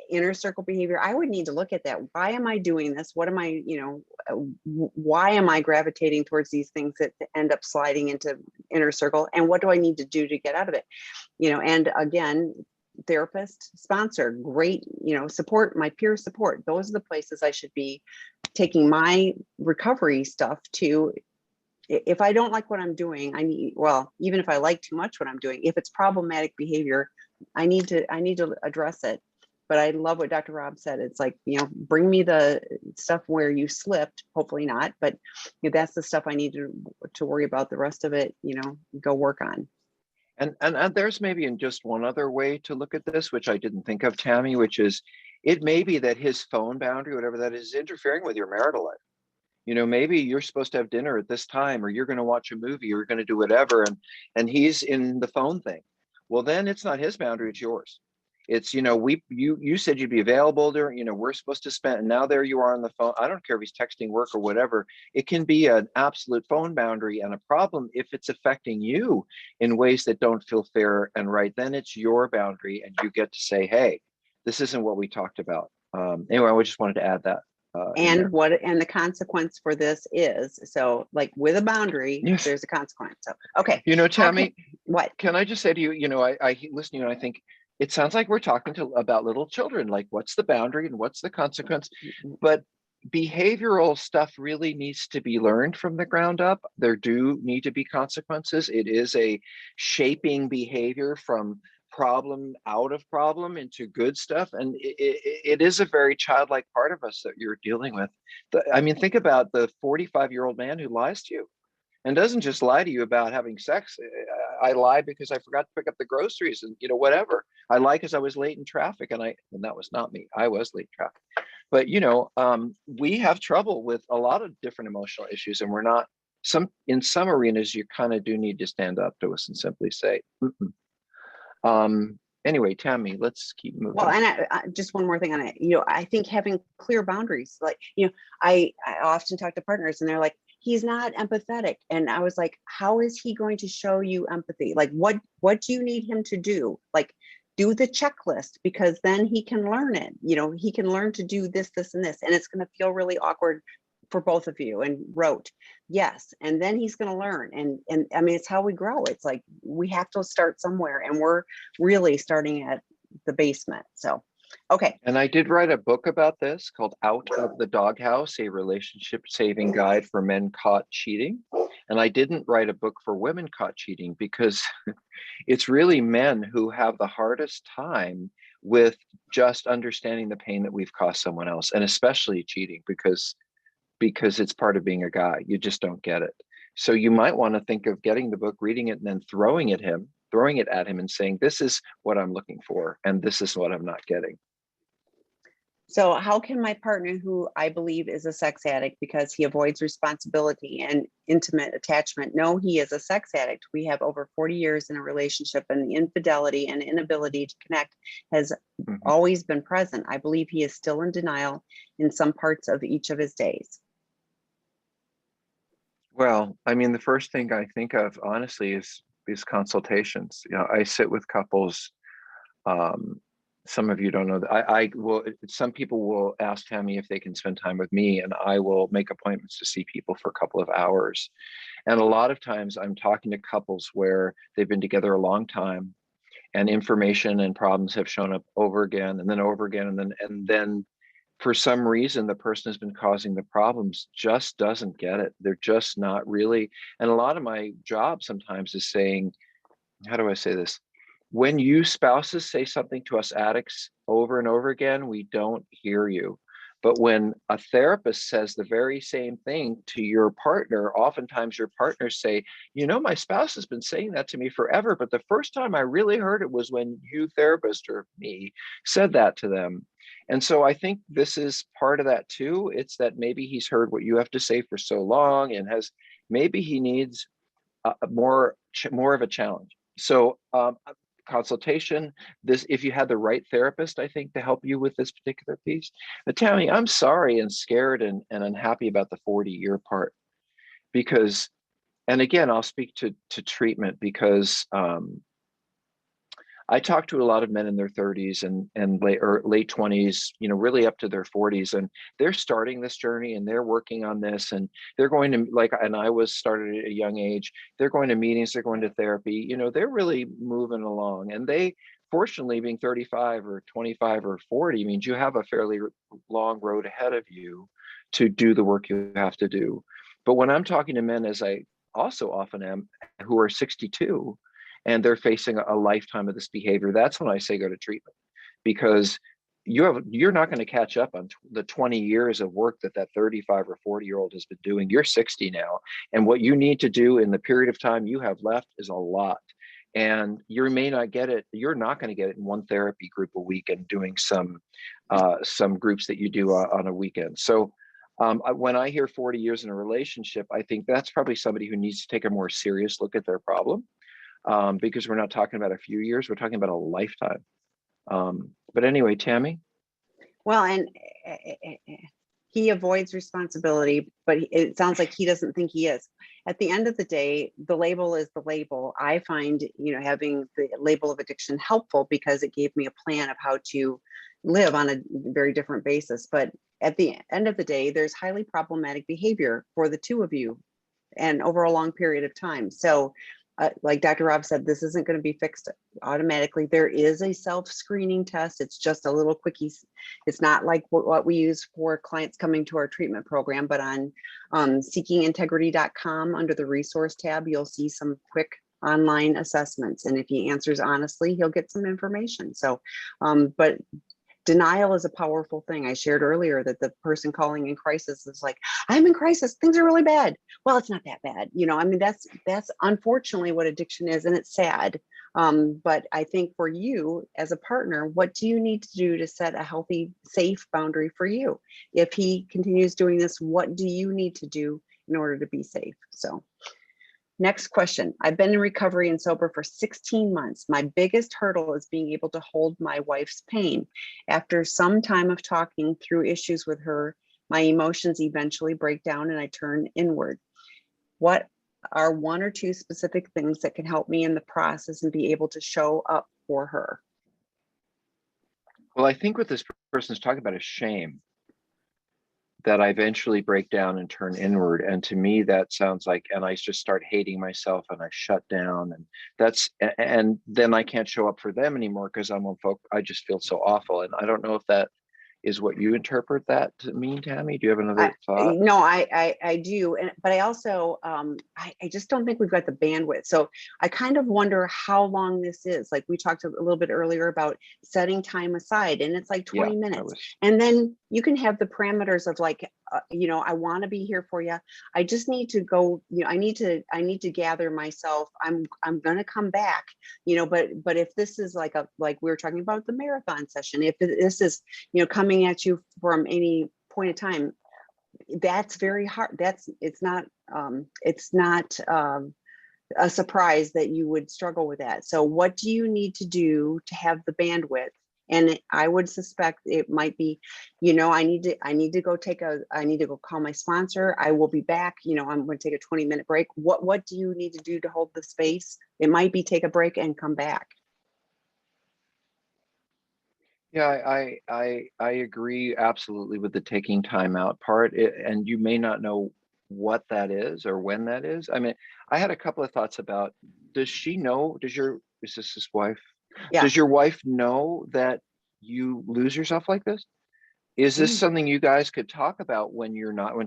inner circle behavior, I would need to look at that. Why am I doing this? What am I, why am I gravitating towards these things that end up sliding into inner circle? And what do I need to do to get out of it? And again, therapist, sponsor, great, support, my peer support. Those are the places I should be taking my recovery stuff to. If I don't like what I'm doing, I need, well, even if I like too much what I'm doing, if it's problematic behavior, I need to address it. But I love what Dr. Rob said. It's like, bring me the stuff where you slipped, hopefully not, but that's the stuff I need to worry about. The rest of it, go work on. And there's maybe in just one other way to look at this, which I didn't think of, Tammy, which is, it may be that his phone boundary, whatever that is interfering with your marital life. Maybe you're supposed to have dinner at this time, or you're going to watch a movie, or you're going to do whatever, and he's in the phone thing. Well, then it's not his boundary, it's yours. It's, you said you'd be available during, we're supposed to spend, and now there you are on the phone. I don't care if he's texting work or whatever. It can be an absolute phone boundary and a problem if it's affecting you in ways that don't feel fair and right. Then it's your boundary, and you get to say, hey, this isn't what we talked about. Anyway, I just wanted to add that. And the consequence for this is, so like with a boundary, yes, there's a consequence. So, okay. Tammy, what can I just say to you, I listen to you and I think it sounds like we're talking about little children, like what's the boundary and what's the consequence, but behavioral stuff really needs to be learned from the ground up. There do need to be consequences. It is a shaping behavior from problem out of problem into good stuff, and it is a very childlike part of us that you're dealing with. I mean, think about the 45-year-old man who lies to you and doesn't just lie to you about having sex. I lied because I forgot to pick up the groceries, and whatever. I lied because I was late in traffic, and that was not me. I was late in traffic. But we have trouble with a lot of different emotional issues, and we're not in some arenas. You kind of do need to stand up to us and simply say, anyway, Tammy, let's keep moving. Well, and I just one more thing on it. I think having clear boundaries, like, I often talk to partners and they're like, he's not empathetic. And I was like, how is he going to show you empathy? Like, what do you need him to do? Like, do the checklist, because then he can learn it. He can learn to do this, this, and this, and it's going to feel really awkward for both of you, and wrote yes, and then he's going to learn, and I mean, it's how we grow. It's like we have to start somewhere, and we're really starting at the basement. So okay. And I did write a book about this called Out of the Doghouse, a relationship saving guide for men caught cheating. And I didn't write a book for women caught cheating because it's really men who have the hardest time with just understanding the pain that we've caused someone else, and especially cheating, because it's part of being a guy. You just don't get it. So you might want to think of getting the book, reading it, and then throwing it at him and saying, this is what I'm looking for, and this is what I'm not getting. So how can my partner, who I believe is a sex addict because he avoids responsibility and intimate attachment, know he is a sex addict? We have over 40 years in a relationship, and the infidelity and inability to connect has always been present. I believe he is still in denial in some parts of each of his days. Well, I mean, the first thing I think of, honestly, is consultations. I sit with couples. Some of you don't know that I will. Some people will ask Tammy if they can spend time with me, and I will make appointments to see people for a couple of hours. And a lot of times I'm talking to couples where they've been together a long time, and information and problems have shown up over again and then over again, and then for some reason, the person who's been causing the problems just doesn't get it. They're just not really. And a lot of my job sometimes is saying, how do I say this? When you spouses say something to us addicts over and over again, we don't hear you. But when a therapist says the very same thing to your partner, oftentimes your partners say, my spouse has been saying that to me forever, but the first time I really heard it was when you, therapist, or me, said that to them. And so I think this is part of that too. It's that maybe he's heard what you have to say for so long and maybe he needs more of a challenge. So consultation, if you had the right therapist, I think, to help you with this particular piece. But Tammy, I'm sorry and scared and unhappy about the 40-year part, because, and again, I'll speak to treatment, because I talk to a lot of men in their 30s and late 20s, really up to their 40s, and they're starting this journey and they're working on this, and they're going to, and I was started at a young age, they're going to meetings, they're going to therapy, they're really moving along. And they, fortunately, being 35 or 25 or 40 means you have a fairly long road ahead of you to do the work you have to do. But when I'm talking to men, as I also often am, who are 62, and they're facing a lifetime of this behavior, that's when I say go to treatment, because you're not going to catch up on the 20 years of work that 35 or 40-year-old has been doing. You're 60 now, and what you need to do in the period of time you have left is a lot. And you may not get it. You're not going to get it in one therapy group a week and doing some groups that you do on a weekend. So when I hear 40 years in a relationship, I think that's probably somebody who needs to take a more serious look at their problem. Because we're not talking about a few years, we're talking about a lifetime. But anyway, Tammy? Well, and he avoids responsibility, but it sounds like he doesn't think he is. At the end of the day, the label is the label. I find, having the label of addiction helpful, because it gave me a plan of how to live on a very different basis. But at the end of the day, there's highly problematic behavior for the two of you and over a long period of time. So like Dr. Rob said, this isn't going to be fixed automatically. There is a self-screening test. It's just a little quickie. It's not like what we use for clients coming to our treatment program, but on seekingintegrity.com, under the resource tab, you'll see some quick online assessments. And if he answers honestly, he'll get some information. So, but denial is a powerful thing. I shared earlier that the person calling in crisis is like, I'm in crisis, things are really bad. Well, it's not that bad. That's unfortunately what addiction is, and it's sad. But I think for you as a partner, what do you need to do to set a healthy, safe boundary for you? If he continues doing this, what do you need to do in order to be safe? So next question. I've been in recovery and sober for 16 months. My biggest hurdle is being able to hold my wife's pain. After some time of talking through issues with her, my emotions eventually break down and I turn inward. What are one or two specific things that can help me in the process and be able to show up for her? Well, I think what this person is talking about is shame, that I eventually break down and turn inward. And to me, that sounds like, and I just start hating myself and I shut down, and then I can't show up for them anymore because I just feel so awful. And I don't know if that is what you interpret that to mean, Tammy. Do you have another thought? No, I do. But I also, I just don't think we've got the bandwidth. So I kind of wonder how long this is. Like we talked a little bit earlier about setting time aside, and it's like 20 minutes. And then you can have the parameters of like, I want to be here for you. I just need to go, I need to gather myself. I'm going to come back, but if this is like we were talking about the marathon session, if this is, coming at you from any point of time, that's very hard. It's not a surprise that you would struggle with that. So what do you need to do to have the bandwidth? And I would suspect it might be, I need to go call my sponsor. I will be back. I'm going to take a 20-minute break. What do you need to do to hold the space? It might be take a break and come back. Yeah, I agree absolutely with the taking time out part. And you may not know what that is or when that is. I mean, I had a couple of thoughts about, does she know, is this his wife? Yeah. Does your wife know that you lose yourself like this? Is this something you guys could talk about when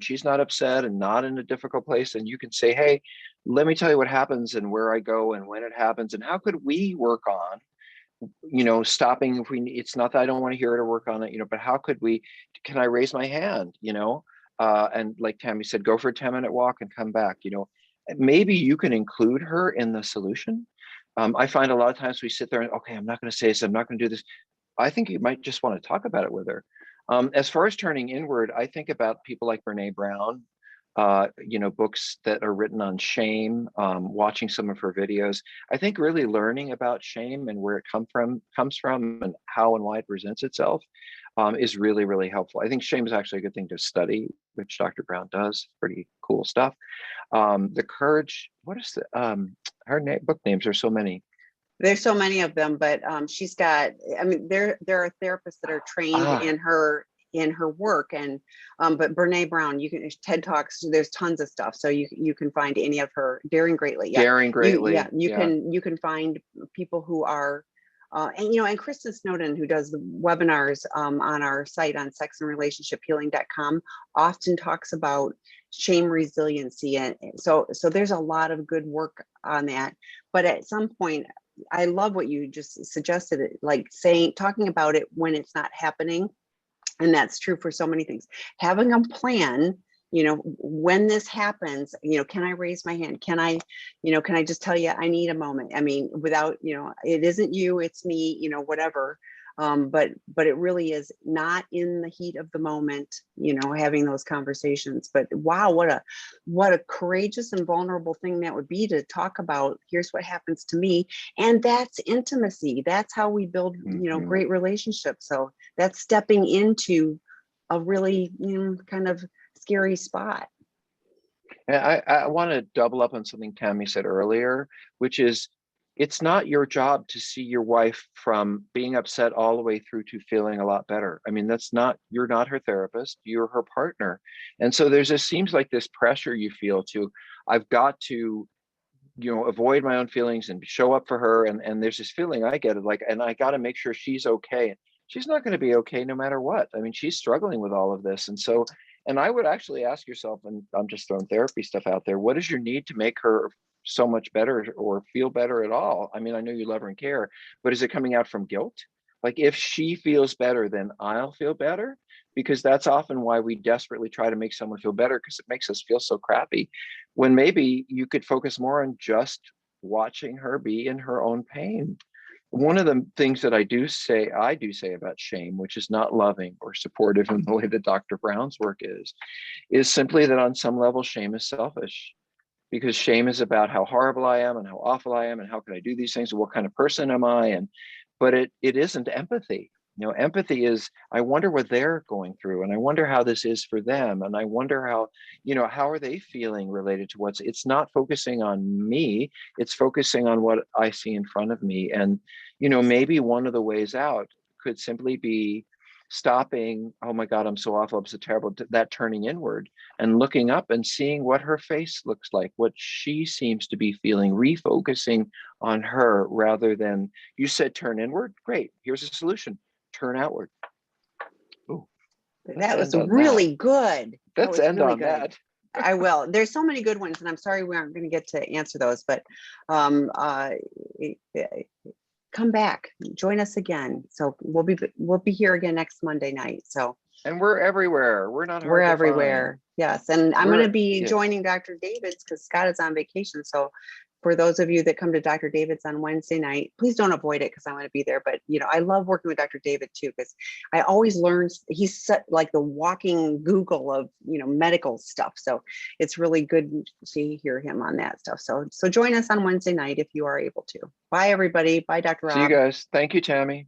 she's not upset and not in a difficult place, and you can say, hey, let me tell you what happens and where I go and when it happens, and how could we work on, stopping if it's not that I don't want to hear it or work on it, but how can I raise my hand, and like Tammy said, go for a 10-minute walk and come back, maybe you can include her in the solution. I find a lot of times we sit there and, okay, I'm not going to say this, I'm not going to do this. I think you might just want to talk about it with her. As far as turning inward, I think about people like Brene Brown, books that are written on shame, watching some of her videos. I think really learning about shame and where it comes from and how and why it presents itself is really, really helpful. I think shame is actually a good thing to study, which Dr. Brown does. Pretty cool stuff. The Courage, what is her book names are so many. There's so many of them, but she's got, I mean, there are therapists that are trained in her work, and but Brene Brown, you can TED Talks, there's tons of stuff. So you can find any of her. Daring Greatly. Yeah. Daring Greatly. You can find people who are and Kristen Snowden, who does the webinars on our site on sexandrelationshiphealing.com, often talks about shame resiliency. And so there's a lot of good work on that. But at some point, I love what you just suggested, like talking about it when it's not happening. And that's true for so many things. Having a plan, when this happens, can I raise my hand? Can I just tell you, I need a moment? I mean, without, it isn't you, it's me, whatever. But it really is not in the heat of the moment, having those conversations. But wow, what a courageous and vulnerable thing that would be to talk about. Here's what happens to me. And that's intimacy. That's how we build, great relationships. So that's stepping into a really, kind of scary spot. And I want to double up on something Tami said earlier, which is, it's not your job to see your wife from being upset all the way through to feeling a lot better. I mean, you're not her therapist, you're her partner. And so seems like this pressure you feel I've got to, avoid my own feelings and show up for her. And there's this feeling I get and I got to make sure she's okay. She's not going to be okay no matter what. I mean, she's struggling with all of this. And I would actually ask yourself, and I'm just throwing therapy stuff out there, what is your need to make her so much better or feel better at all? I mean, I know you love her and care, but is it coming out from guilt? Like, if she feels better, then I'll feel better, because that's often why we desperately try to make someone feel better, because it makes us feel so crappy, when maybe you could focus more on just watching her be in her own pain. One of the things that I do say about shame, which is not loving or supportive in the way that Dr. Brown's work is simply that on some level, shame is selfish, because shame is about how horrible I am and how awful I am and how can I do these things and what kind of person am I? But it isn't empathy. Empathy is, I wonder what they're going through, and I wonder how this is for them, and I wonder how are they feeling related to it's not focusing on me, it's focusing on what I see in front of me. And maybe one of the ways out could simply be stopping, oh my God, I'm so awful, I'm so terrible, that turning inward and looking up and seeing what her face looks like, what she seems to be feeling, refocusing on her rather than, you said turn inward, great, here's a solution, turn outward. Ooh, That was really good. Let's end on that. I will. There's so many good ones, and I'm sorry we aren't going to get to answer those, but come back, join us again. So we'll be here again next Monday night. So, and we're everywhere. We're not hard we're to everywhere. find. Yes, and I'm going to be joining Dr. David's because Scott is on vacation. So for those of you that come to Dr. David's on Wednesday night, please don't avoid it because I'm going to be there. But I love working with Dr. David too, because I always learn. He's like the walking Google of medical stuff. So it's really good to hear him on that stuff. So join us on Wednesday night if you are able to. Bye everybody. Bye, Dr. Rob. See you guys. Thank you, Tami.